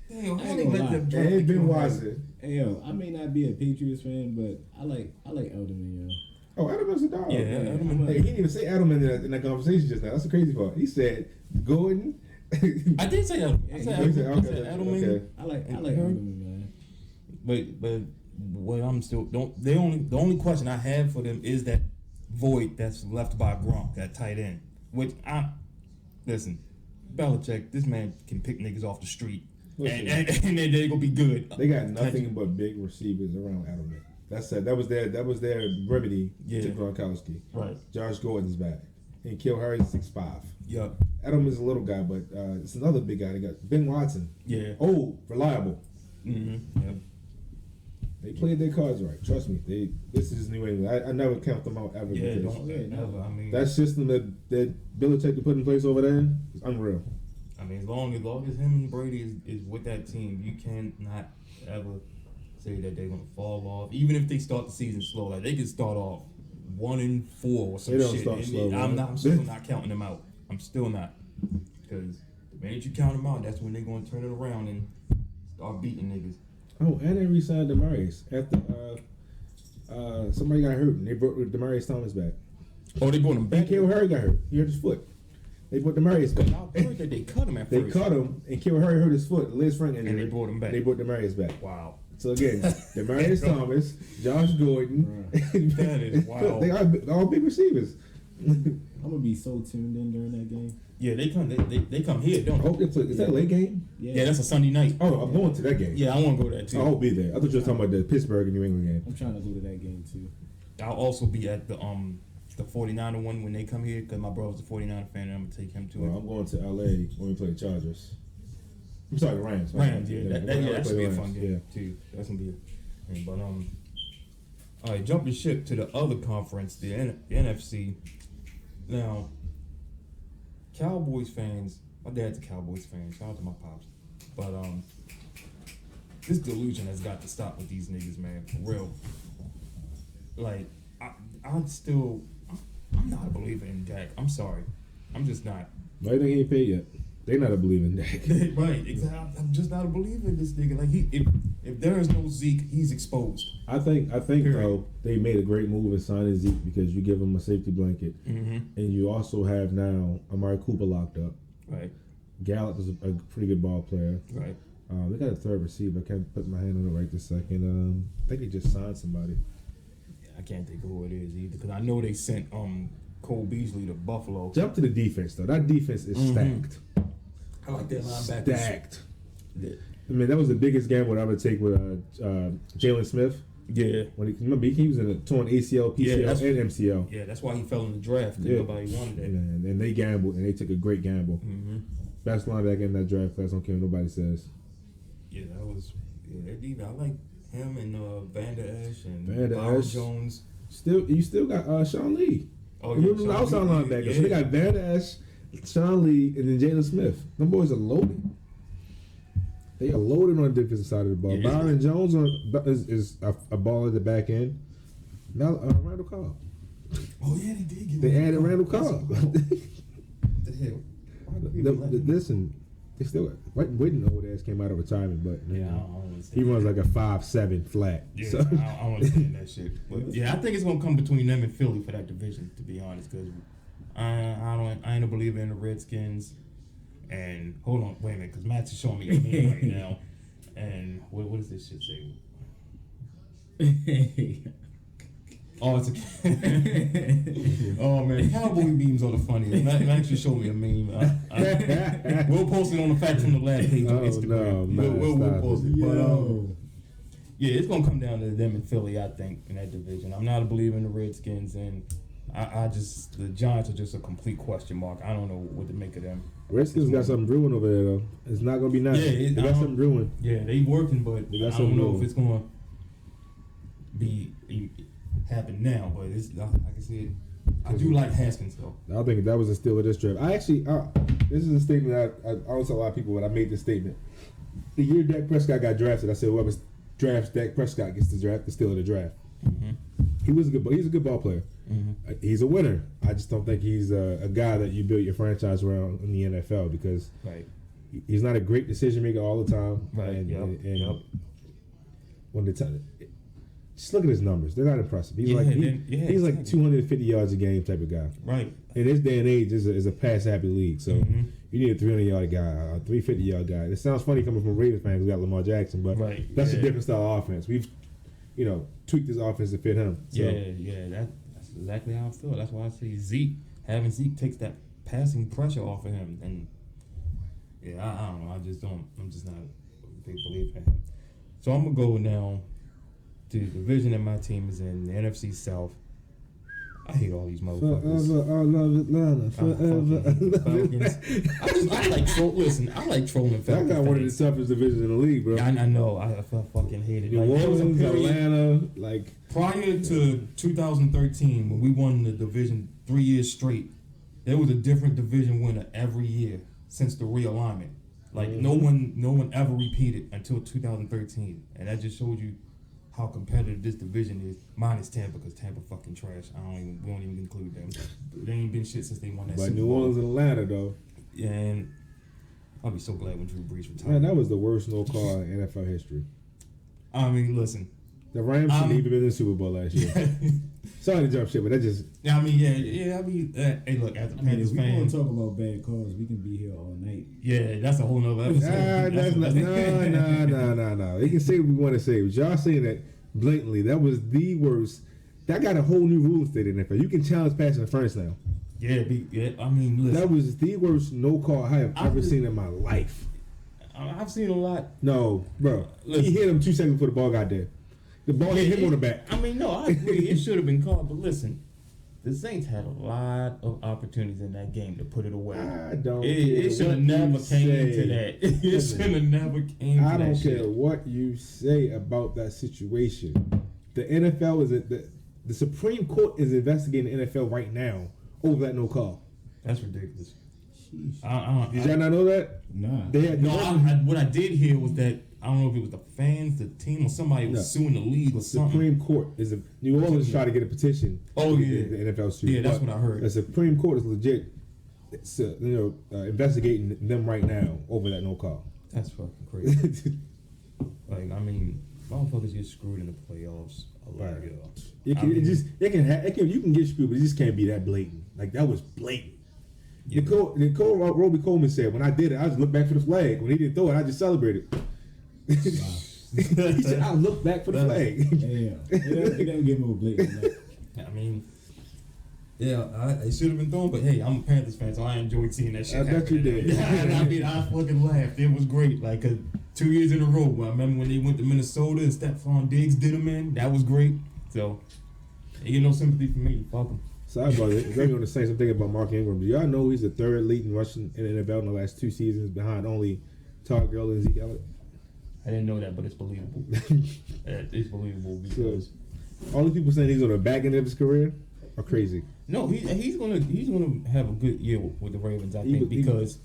Damn, how they let them draft? And Ben Watson. Hey yo, I may not be a Patriots fan, but I like Edelman, yo. Oh, Edelman's a dog. Yeah, Edelman. Hey, he didn't even say Edelman in that conversation just now. That's the crazy part. He said Gordon. I did say Edelman. I said Edelman. Okay. I like Edelman, man. But what I'm still the only question I have for them is that void that's left by Gronk, that tight end. Which listen, Belichick, this man can pick niggas off the street, and they're gonna be good. They got nothing but big receivers around Edelman. That was their remedy to Gronkowski. Right. Josh Gordon's back. And Kill Harry's 6'5". Yep. Edelman's a little guy, but it's another big guy. They got Ben Watson. Yeah. Oh, reliable. Mm-hmm. Yep. They played their cards right. Trust me. This is New England. I never count them out ever. Yeah, because never. I mean, that system that Belichick put in place over there is unreal. I mean, as long as him and Brady is with that team, you cannot ever say that they're gonna fall off. Even if they start the season slow, like they could start off 1-4 or some They don't shit. start slow, I'm still not counting them out. I'm still not, because the minute you count them out, that's when they're gonna turn it around and start beating niggas. Oh, and they re-signed Demarius after somebody got hurt and they brought Demarius Thomas back. Oh, they brought him back. And Kill Harry got hurt. He hurt his foot. They brought Demarius back. I heard that they cut him at They first. cut him, and Kill Harry hurt his foot. Liz Frank injury. And they brought him back. They brought Demarius back. Wow. So again, Demarius Thomas, Josh Gordon. That is wild. They are all big receivers. I'm gonna be so tuned in during that game. Yeah, they come here, I don't hope they play. Is that a late game? Yeah, that's a Sunday night. Oh, I'm going to that game. Yeah, I want to go to that too. I'll be there. I thought you were talking about the Pittsburgh and New England game. I'm trying to go to that game too. I'll also be at the 49er one when they come here, because my brother's a 49er fan and I'm going to take him to Well, it. I'm going to LA when we play the Chargers. I'm sorry, the Rams. Rams, yeah. That should be a Rams, fun game too. That's going to be a thing. But, all right, jumping ship to the other conference, the NFC. Now, Cowboys fans, my dad's a Cowboys fan. Shout out to my pops. But this delusion has got to stop with these niggas, man. For real. Like, I'm not a believer in Dak. I'm sorry. I'm just not. Why they ain't paid yet? They not a believing Dak. Right, exactly. I'm just not a believer in this nigga. Like if there is no Zeke, he's exposed. I think though they made a great move in signing Zeke because you give him a safety blanket, and you also have now Amari Cooper locked up. Right. Gallup is a pretty good ball player. Right. They got a third receiver. I can't put my hand on it right this second. I think they just signed somebody. I can't think of who it is either because I know they sent Cole Beasley to Buffalo. Jump to the defense though. That defense is stacked. I like that linebacker. Stacked. Yeah. I mean, that was the biggest gamble I would take with Jalen Smith. Yeah. Remember he was in a torn ACL, PCL, and MCL. Yeah, that's why he fell in the draft because nobody wanted that. And they gambled, and they took a great gamble. Best linebacker in that draft class. I don't care what nobody says. Yeah, that was. Yeah, that I like him and Van Der Esch and Van Der Byron Esch. Jones. You still got Sean Lee. Oh yeah, the outside linebacker. Yeah. So they got Van Der Esch, Sean Lee, and then Jalen Smith. Them boys are loaded. They are loaded on the defensive side of the ball. Yeah, Byron Jones is a ball at the back end. Now Randall Cobb. Oh yeah, they did get. They added Randall Cobb. What the hell? Listen, they still Whitten old ass came out of retirement, but I don't understand. he runs like a 5'7" flat. Yeah, So. I don't understand that shit. But yeah, I think it's gonna come between them and Philly for that division. To be honest, because I ain't a believer in the Redskins. And hold on, wait a minute, because Matt's is showing me a meme right now. And what does this shit say? Oh, it's a. Oh man, cowboy memes are the funniest. Matt actually showed me a meme. We'll post it on the Facts from the Lab page on Instagram. We'll post it. But yeah, it's gonna come down to them and Philly, I think, in that division. I'm not a believer in the Redskins, and I just the Giants are just a complete question mark. I don't know what to make of them. Redskins got something brewing over there though. It's not gonna be nice. Yeah, they got something brewing. Yeah, they working, but I don't know if it's gonna be happen now. But it's like I said, I do like Haskins though. I think that was a steal of this draft. This is a statement I don't tell a lot of people, but I made this statement. The year Dak Prescott got drafted, I said whoever drafts Dak Prescott gets the steal of the draft. He's a good ball player. He's a winner. I just don't think he's a guy that you build your franchise around in the NFL because he's not a great decision maker all the time. Right. And when the time, just look at his numbers; they're not impressive. He's he's like 250 yards a game type of guy. Right. In this day and age, is a pass happy league. So you need a 300-yard guy, a 350-yard guy. It sounds funny coming from Ravens fans who got Lamar Jackson, but that's a different style of offense. We've tweaked this offense to fit him. So. That's exactly how I feel. That's why I say having Zeke takes that passing pressure off of him. And I don't know. I'm just not a big believer in him. So I'm gonna go now to the division that my team is in, the NFC South. I hate all these motherfuckers. Forever, I love Atlanta. Forever. I like trolling. I like trolling. I got one of the toughest divisions in the league, bro. Yeah, I know. I fucking hate it. New Orleans, Atlanta, prior to 2013, when we won the division 3 years straight, there was a different division winner every year since the realignment. No one ever repeated until 2013, and that just shows you how competitive this division is. Minus Tampa, because Tampa fucking trash. We don't even include them. They ain't been shit since they won that Super Bowl. But New Orleans and Atlanta though. Yeah, and I'll be so glad when Drew Brees retired. Man, that was the worst no call in NFL history. I mean, listen. The Rams shouldn't even been in the Super Bowl last year. Sorry to jump shit, but that just. Hey, look, as a Panthers fan, if we want to talk about bad calls, we can be here all night. Yeah, that's a whole nother episode. No. They can say what we want to say, but y'all saying that blatantly. That was the worst. That got a whole new rule state in NFL. You can challenge passing interference now. Yeah. I mean, listen. That was the worst no call I have ever seen in my life. I've seen a lot. No, bro. Listen. He hit him 2 seconds before the ball got there. The ball hit him on the back. I mean, no, I agree. It should have been called. But listen, the Saints had a lot of opportunities in that game to put it away. I don't care. It should have never came into that. It should have never came to that. I don't care what you say about that situation. The NFL the Supreme Court is investigating the NFL right now over that no call. That's ridiculous. Did y'all not know that? Nah. What I did hear was that I don't know if it was the fans, the team, or somebody was suing the league or something. Supreme Court is New Orleans trying to get a petition. Oh yeah, the NFL suit. Yeah, that's what I heard. The Supreme Court is legit investigating them right now over that no call. That's fucking crazy. Like, I mean, motherfuckers get screwed in the playoffs a lot, Right. yo. You can get screwed, but it just can't be that blatant. Like that was blatant. Yeah. Roby Coleman said, when I did it, I just looked back for the flag. When he didn't throw it, I just celebrated. He said, I looked back for the flag. Damn. It doesn't get more blatant than that. I mean, yeah, it should have been thrown, but hey, I'm a Panthers fan, so I enjoyed seeing that shit. I bet you did. I mean, I fucking laughed. It was great. Like, 'cause 2 years in a row, I remember when they went to Minnesota and Stephon Diggs did them in. That was great. So, they get no sympathy from me. Fuck them. Sorry about it. They're going to say something about Mark Ingram. Do y'all know he's the third leading rushing in the NFL in the last 2 seasons behind only Todd Gurley and Zeke Elliott? I didn't know that, but it's believable. It's believable because all the people saying he's on the back end of his career are crazy. no, he's gonna have a good year with the Ravens. I think because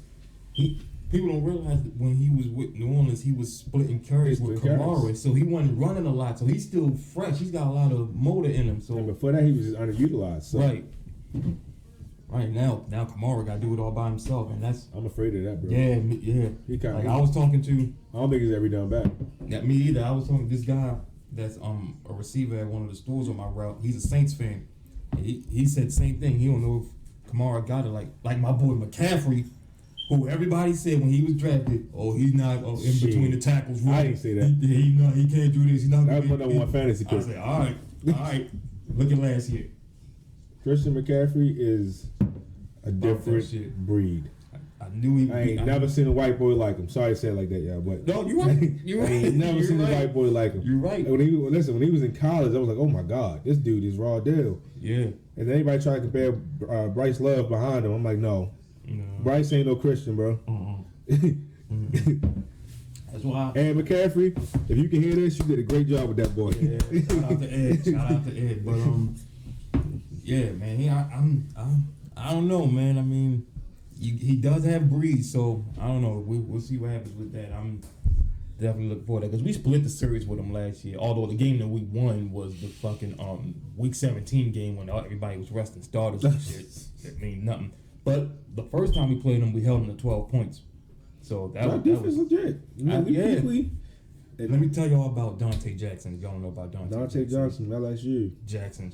people don't realize that when he was with New Orleans, he was splitting carries with Kamara, so he wasn't running a lot. So he's still fresh. He's got a lot of motor in him. So And before that, he was just underutilized. So right now Kamara got to do it all by himself, and that's I'm afraid of that, bro. yeah. He kinda, Like I was talking to. I don't think he's every down back. Yeah, me either. I was talking to this guy that's a receiver at one of the stores on my route. He's a Saints fan. And he said the same thing. He don't know if Kamara got it. Like my boy McCaffrey, who everybody said when he was drafted, he's not in between the tackles. Right? I didn't say that. He can't do this. He's not. That was my number one fantasy pick. I said, all right. Look at last year. Christian McCaffrey is a different shit. breed. I knew he. I ain't never seen a white boy like him. Sorry to say it like that, yeah, but No, you're right. You're right. I ain't never seen a white boy like him. You're right. When he was in college, I was like, oh my god, this dude is raw deal. Yeah. And then anybody try to compare Bryce Love behind him, I'm like, no, Bryce ain't no Christian, bro. That's why. And McCaffrey, if you can hear this, you did a great job with that boy. Yeah, shout out to Ed. But yeah, man, I don't know, man. I mean, he does have breeze, so I don't know. We'll see what happens with that. I'm definitely looking forward to that because we split the series with him last year. Although the game that we won was the fucking week 17 game when everybody was resting starters and shit. That mean nothing. But the first time we played him, we held him to 12 points. So that was legit. Let me tell y'all about Dante Jackson. If y'all don't know about Dante Johnson, LSU. Jackson.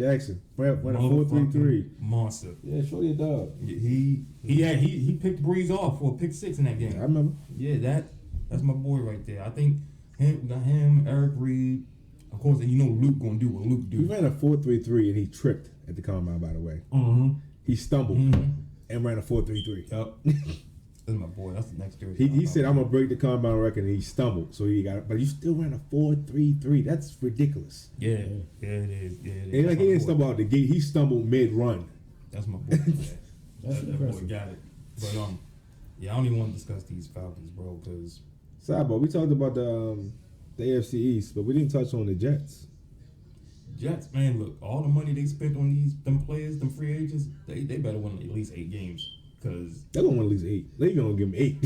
Went a 4-3-3. Monster. Yeah, show your dog. He picked Breeze off for a pick 6 in that game. I remember. Yeah, that's my boy right there. I think him, Eric Reed, of course, and you know Luke gonna do what Luke do. He ran a 4-3-3 and he tripped at the combine, by the way. He stumbled and ran a 4-3-3. Yup. That's my boy. That's the next dude. He said, I'm gonna break the combine record, and he stumbled, so he got it. But you still ran a 4-3-3. That's ridiculous. Yeah, it is. Yeah, it is. And like he didn't stumble out the gate, he stumbled mid-run. That's my boy. That's that impressive. boy got it. But I don't even want to discuss these Falcons, bro, because Sidebar, we talked about the AFC East, but we didn't touch on the Jets. Jets, man, look, all the money they spent on them players, them free agents, they better win at least 8 games. Cause they're gonna win at least 8. They're gonna give him 8.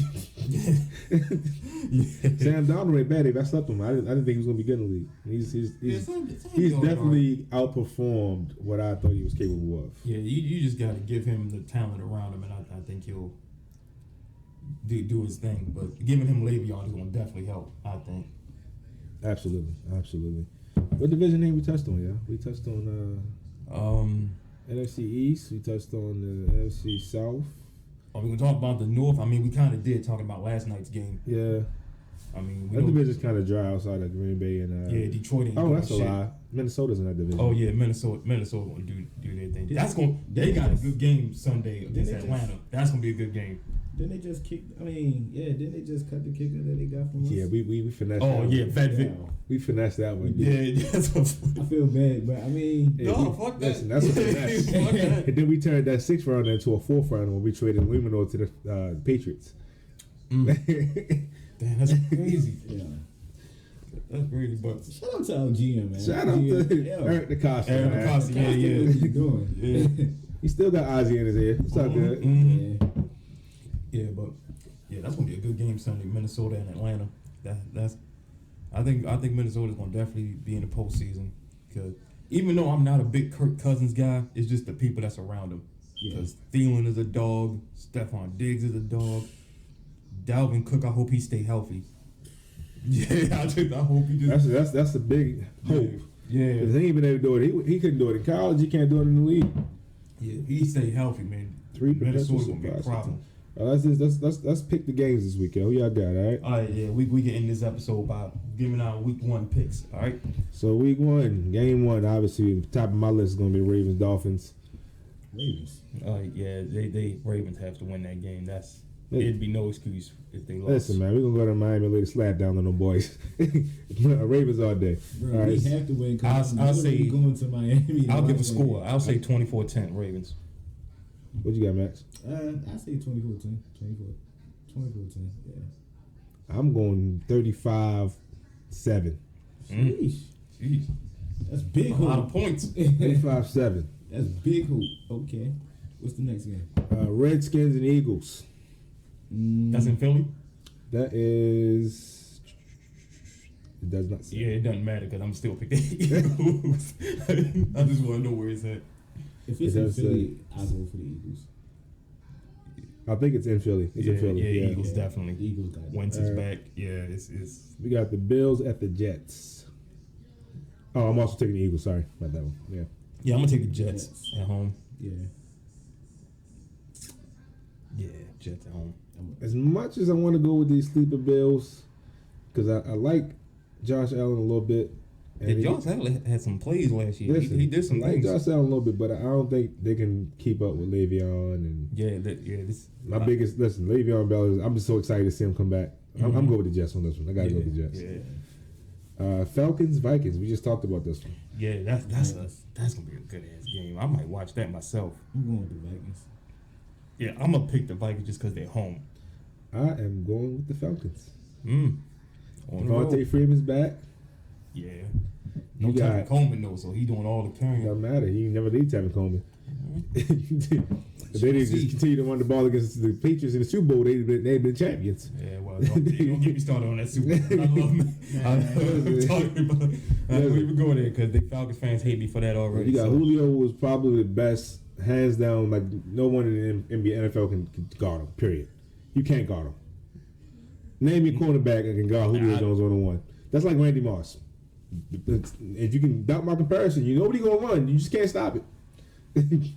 Sam Donald ain't bad. I slept on him. I didn't think he was gonna be good in the league. He's definitely outperformed what I thought he was capable of. Yeah, you just gotta give him the talent around him, and I think he'll do his thing. But giving him Le'Veon is gonna definitely help. I think. Absolutely. What division name we touched on? Yeah, we touched on NFC East. We touched on the NFC South. Are we gonna talk about the North? I mean, we kind of did talking about last night's game. Yeah. I mean, that division's kind of dry outside of Green Bay and Detroit. That's a lie. Minnesota's in that division. Oh yeah, Minnesota gonna do their thing. They got a good game Sunday against Atlanta. That's gonna be a good game. Didn't they just didn't they just cut the kicker that they got from us? Yeah, we finessed that one. Yeah. We finessed that one. Yeah, I feel bad, but I mean... Fuck that. Listen, that's a finesse. Fuck that. And then we turned that 6th round into a 4th round when we traded Wimeno to the Patriots. Damn, that's crazy. Yeah. That's crazy, but... Shout out to our GM, man. Shout out to Eric DeCosta. Eric DeCosta, yeah. What you doing? Yeah. He still got Ozzy in his ear. It's all good. Yeah, but that's gonna be a good game Sunday. Minnesota and Atlanta. I think Minnesota's gonna definitely be in the postseason. Cause even though I'm not a big Kirk Cousins guy, it's just the people that's around him. Because Thielen is a dog. Stephon Diggs is a dog. Dalvin Cook, I hope he stay healthy. Yeah, I hope he just... That's a big hope. Yeah. Because he ain't been able to do it. He couldn't do it in college. He can't do it in the league. Yeah, he stay healthy, man. 3 potential Minnesota's gonna be a problem. Let's pick the games this weekend. Who y'all got, all right? All right, yeah, we can end this episode by giving out week 1 picks, all right? So week 1, game 1, obviously, top of my list is going to be Ravens, Dolphins. Ravens. Yeah, they Ravens have to win that game. It'd be no excuse if they lost. Listen, man, we're going to go to Miami and lay the slap down on them boys. Ravens all day. Bro, all right. we have to win because I'll say going to Miami. I'll give a score. I'll say 24-10 Ravens. What you got, Max? I say 24-10. 24-10, yeah. I'm going 35-7. Sheesh. Jeez. That's big A hoop. lot of points. 35-7. That's big hoop. Okay. What's the next game? Redskins and Eagles. That's in Philly? That is... It does not say. Yeah, it doesn't matter because I'm still picking Eagles. I just want to know where it's at. If it's in Philly, I'll go for the Eagles. I think it's in Philly. It's in Philly. Yeah, Eagles definitely. Eagles got it. Wentz is back. Yeah, it's. We got the Bills at the Jets. Oh, I'm also taking the Eagles. Sorry about that one. Yeah. Yeah, I'm gonna take the Jets at home. Yeah. Yeah, Jets at home. As much as I want to go with these sleeper Bills, because I like Josh Allen a little bit. And Josh Allen had some plays last year. Listen, He did some I like things. Josh Allen a little bit, but I don't think they can keep up with Le'Veon and. This. My biggest Le'Veon Bell is. I'm just so excited to see him come back. I'm going with the Jets on this one. I gotta go with the Jets. Yeah. Falcons Vikings. We just talked about this one. Yeah, that's gonna be a good ass game. I might watch that myself. I'm going with the Vikings. Yeah, I'm gonna pick the Vikings just because they're home. I am going with the Falcons. On the road. Devontae Freeman's back. Yeah. No You Tevin got- Coleman though, so he doing all the carrying. Doesn't matter. He never leave Tevin Coleman. If they didn't just continue to run the ball against the Patriots in the Super Bowl, they'd been champions. Yeah, well, don't get me started on that Super Bowl. I love me. I'm talking about. We even go there because the Falcons fans hate me for that already. You got so. Julio, who was probably the best, hands down. Like no one in the NFL can guard him. Period. You can't guard him. Name your cornerback that can guard Julio Jones 1-on-1. That's like Randy Moss. If you can doubt my comparison, you know what he's gonna run. You just can't stop it.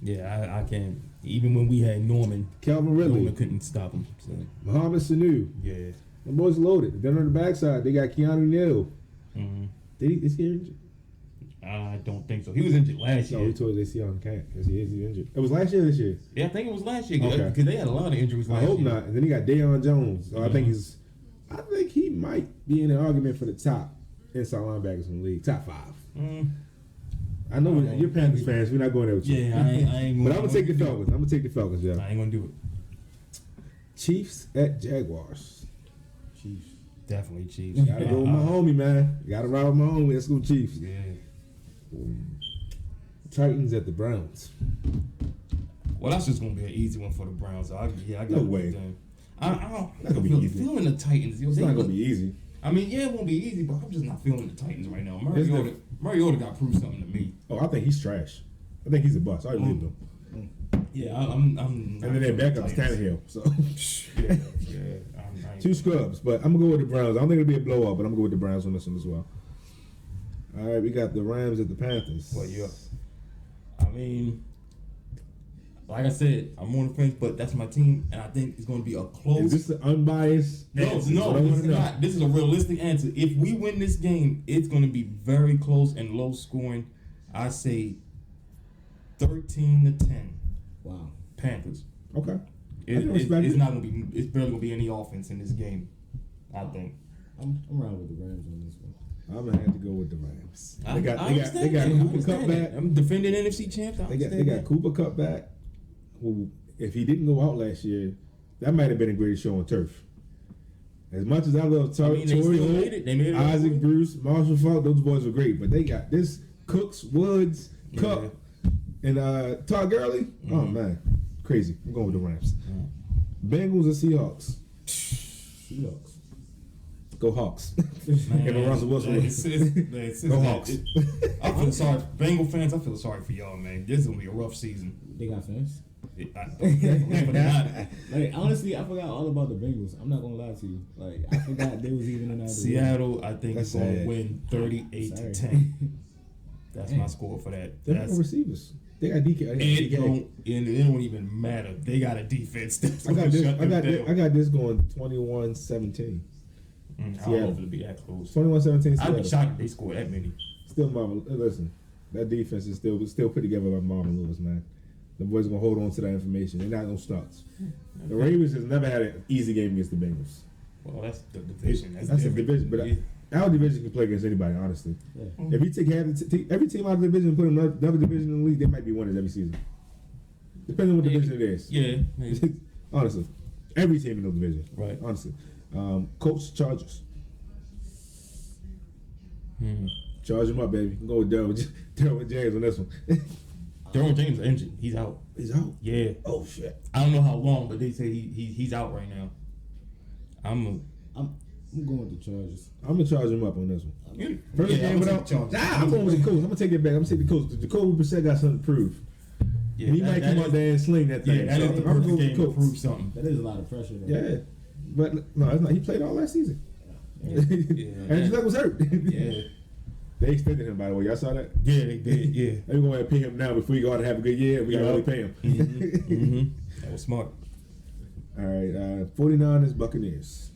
Yeah, I can't. Even when we had Norman, Calvin Ridley, Norman couldn't stop him. So. Mohamed Sanu. Yeah. The boys loaded. Then on the backside, they got Keanu Neal. Mm-hmm. Is he injured? I don't think so. He was injured last year. No, he tore his ACL on camp. Is he injured? It was last year or this year? Yeah, I think it was last year. Okay. Because they had a lot of injuries last I hope year. not. And then he got Deion Jones. So I think he might be in an argument for the top inside linebackers in the league. Top 5. I know you're Panthers fans. We're not going there with you. Yeah, I ain't But I'm going to take the Falcons. I'm going to take the Falcons, yeah. I ain't going to do it. Chiefs at Jaguars. Chiefs. Definitely Chiefs. Gotta go with my homie, man. Gotta ride with my homie. Let's go Chiefs. Yeah. Titans at the Browns. Well, that's just gonna be an easy one for the Browns. I got No way. I don't Not gonna be easy. feeling the Titans. It's not going to be easy. I mean, yeah, it won't be easy, but I'm just not feeling the Titans right now. It's Mariota got to prove something to me. Oh, I think he's trash. I think he's a bust. I believe him. Yeah, I'm. And then their backup is Tannehill. So yeah. two scrubs, but I'm gonna go with the Browns. I don't think it'll be a blowout, but I'm gonna go with the Browns on this one as well. All right, we got the Rams at the Panthers. Well, yeah. I mean, like I said, I'm on the fence, but that's my team, and I think it's going to be a close. Is this the unbiased? No, it's not. This is a realistic answer. If we win this game, it's going to be very close and low scoring. I say 13-10. Wow. Panthers. Okay. It's not going to be. It's barely going to be any offense in this game. I think. I'm riding with the Rams on this one. I'm gonna have to go with the Rams. I They got Cooper Kupp back. I'm defending NFC champs. They got Cooper Kupp back. Who, if he didn't go out last year, that might have been a great show on turf. As much as I love Torrey Holt, Isaac Bruce, Marshall Falk, those boys were great. But they got this Cooks, Woods, Kupp, and Todd Gurley. Mm-hmm. Oh man, crazy! I'm going with the Rams. Mm-hmm. Bengals and Seahawks. Seahawks. Go Hawks. Man, and Russell Wilson. Go Hawks. I feel sorry, Bengal fans. I feel sorry for y'all, man. This is gonna be a rough season. They got fans. Like honestly, I forgot all about the Bengals. I'm not gonna lie to you. Like I forgot they was even in that. Seattle, I think, is going to win 38-10. That's my score for that. They have receivers. They got DK. It don't even matter. They got a defense. I got this going 21-17. I don't know if it'll be that close. 21-17. I'd be shocked if they score that many. Still, Marvin. Listen, that defense is still put together by Marvin Lewis, man. The boys are gonna hold on to that information. They're not gonna starts. The Ravens has never had an easy game against the Bengals. Well, that's the division. That's the division, but our division can play against anybody, honestly. Yeah. If you take every team out of the division and put them in another division in the league, they might be winners every season. Depending on what division it is. Yeah, maybe. Honestly, every team in the division. Right. Honestly, Colts, Chargers. Charge him up, baby. Go with Derwin James on this one. Derwin James is injured. He's out. He's out? Yeah. Oh, shit. I don't know how long, but they say he's out right now. I'm going with the Chargers. I'm going to charge him up on this one. First game without I'm going with the Colts. I'm going to take it back. I'm going to take the Colts. Jacoby Brissett got something to prove. Yeah, he might come out there and sling that thing. Yeah, that is the perfect game to prove something. That is a lot of pressure, though. Yeah. But, no, it's not. He played all last season. Yeah. And his leg was hurt. Yeah. They extended him, by the way. Y'all saw that? Yeah, they did. Yeah. They're going to pay him now before he go out and have a good year. We got to really pay him. That was smart. All right. 49ers, Buccaneers.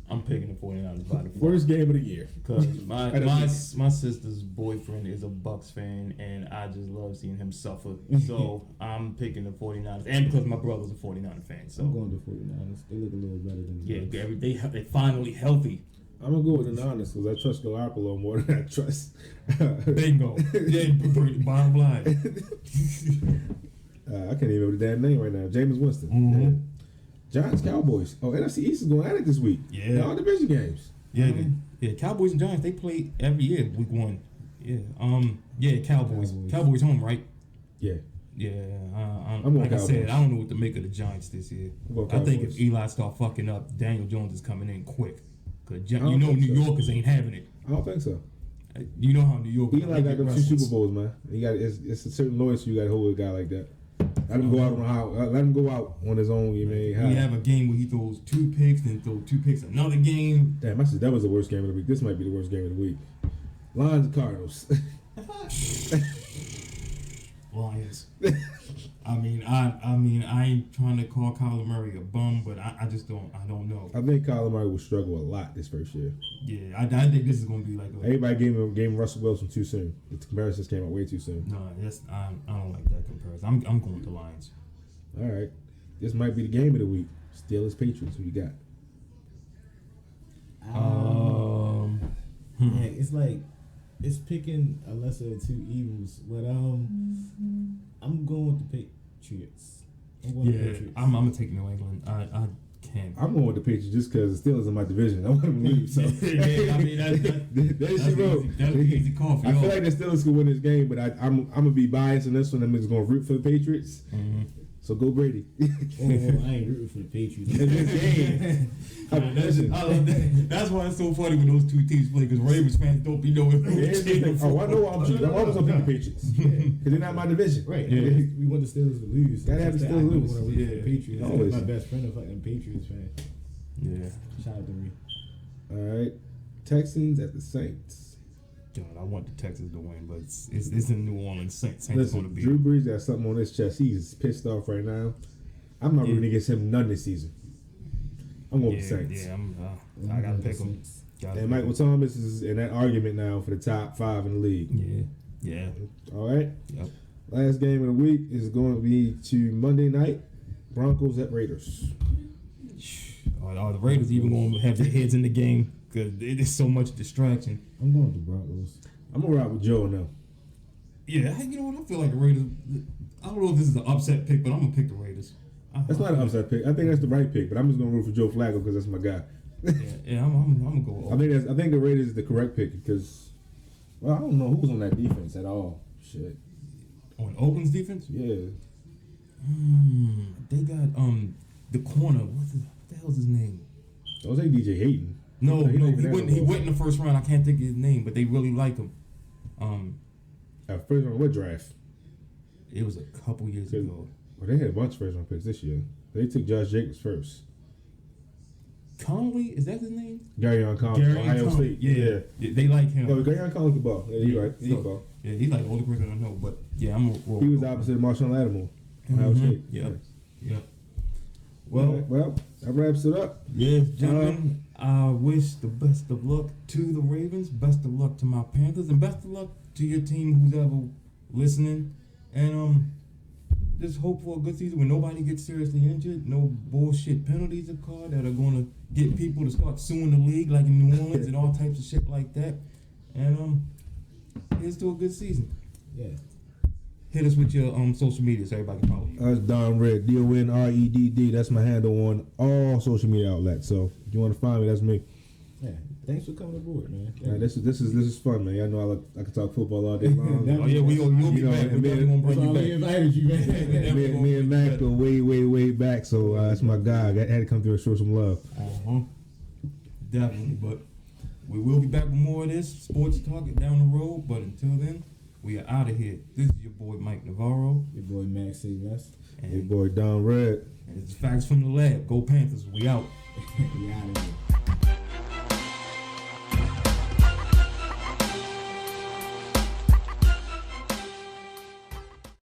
I'm picking the 49ers by the first game of the year. Because my sister's boyfriend is a Bucs fan, and I just love seeing him suffer. So I'm picking the 49ers. And because my brother's a 49er fan. So I'm going to 49ers. They look a little better than the Bucs. They finally healthy. I'm going to go with the Niners because I trust Garoppolo more than I trust. Bingo. Bottom line. I can't even remember the damn name right now. Jameis Winston. Mm-hmm. Yeah. Giants, Cowboys. Oh, NFC East is going at it this week. Yeah. All division games. Yeah, Cowboys and Giants, they play every year, week 1. Yeah. Cowboys. Cowboys home, right? Yeah. Yeah. I'm like Cowboys. I said, I don't know what to make of the Giants this year. I think if Eli start fucking up, Daniel Jones is coming in quick. Cause New Yorkers ain't having it. I don't think so. You know how New York. Eli got them 2 Super Bowls, man. It's a certain loyalty you got to hold with a guy like that. Let him go out on his own. You may have a game where he throws 2 picks, then throw 2 picks another game. Damn, I said that was the worst game of the week. This might be the worst game of the week. Lions and Cardinals. Lions. I mean, I ain't trying to call Kyler Murray a bum, but I just don't know. I think Kyler Murray will struggle a lot this first year. Yeah, I think this is going to be like everybody gave him Russell Wilson too soon. The comparisons came out way too soon. No, I don't like that comparison. I'm going with the Lions. All right, this might be the game of the week. Steelers Patriots. Who you got? Yeah, it's like it's picking a lesser of 2 evils, but I'm going with the Patriots. I'm gonna take New England. I can't. I'm going with the Patriots just because the Steelers in my division. I want them to lose. So yeah, I mean that's an easy call for I feel like the Steelers could win this game, but I'm gonna be biased in this one. I'm just gonna root for the Patriots. Mm-hmm. So go Brady. I ain't rooting for the Patriots. In this game. That's why it's so funny when those 2 teams play, because Ravens fans don't be knowing who I know I'm choosing. I'm always gonna pick the Patriots because they're not my division. Right. Yeah. We want the Steelers to lose. Gotta have the Steelers lose. I want to root for the Patriots. Always. My best friend is fucking Patriots fan. Yeah. Shout out to me. All right. Texans at the Saints. God, I want the Texans to win, but it's in New Orleans. Saints Listen, going to be. Drew Brees got something on his chest. He's pissed off right now. I'm not rooting against him none this season. I'm going with the Saints. Yeah, I got to pick them. And Michael Thomas is in that argument now for the top 5 in the league. Yeah. All right. Yep. Last game of the week is going to be to Monday night. Broncos at Raiders. Are the Raiders even going to have their heads in the game? Because there's so much distraction. I'm going with the Broncos. I'm going to ride with Joe now. Yeah, you know what? I feel like the Raiders. I don't know if this is an upset pick, but I'm going to pick the Raiders. That's not an upset pick. I think that's the right pick, but I'm just going to root for Joe Flacco because that's my guy. I'm going to go. I think the Raiders is the correct pick because, well, I don't know who's on that defense at all. Shit. On Oakland's defense? Yeah. They got the corner. What the hell's his name? Don't say DJ Hayden. No, he went in the first round. I can't think of his name, but they really like him. First round, what draft? It was a couple years ago. Well, they had a bunch of first round picks this year. They took Josh Jacobs first. Conley, is that his name? Garyon Conley, Ohio State. Yeah. They like him. No, Garyon Conley can ball. Yeah, he's right. He can ball. Yeah, he's like the older person I know, but yeah, I'm a He was the opposite of Marshawn Lattimore. Ohio State. Yeah. Well, that wraps it up. Yes, gentlemen, I wish the best of luck to the Ravens, best of luck to my Panthers, and best of luck to your team who's ever listening. And just hope for a good season where nobody gets seriously injured, no bullshit penalties are called that are going to get people to start suing the league like in New Orleans and all types of shit like that. And here's to a good season. Yeah. Hit us with your social media so everybody can follow you. That's Don Red, DONREDD. That's my handle on all social media outlets. So if you want to find me, that's me. Yeah. Thanks for coming aboard, man. Yeah, this is fun, man. I know I can talk football all day long. Oh yeah, you'll be back. We're definitely gonna bring you back. Invited you, man. Me and Mac go way back, so that's my guy. I had to come through and show some love. Definitely, but we will be back with more of this sports talk down the road. But until then, we are out of here. This is your boy Mike Navarro, your boy Max Sayless, and your boy Don Red. And it's facts from the lab. Go Panthers. We out. We out of here.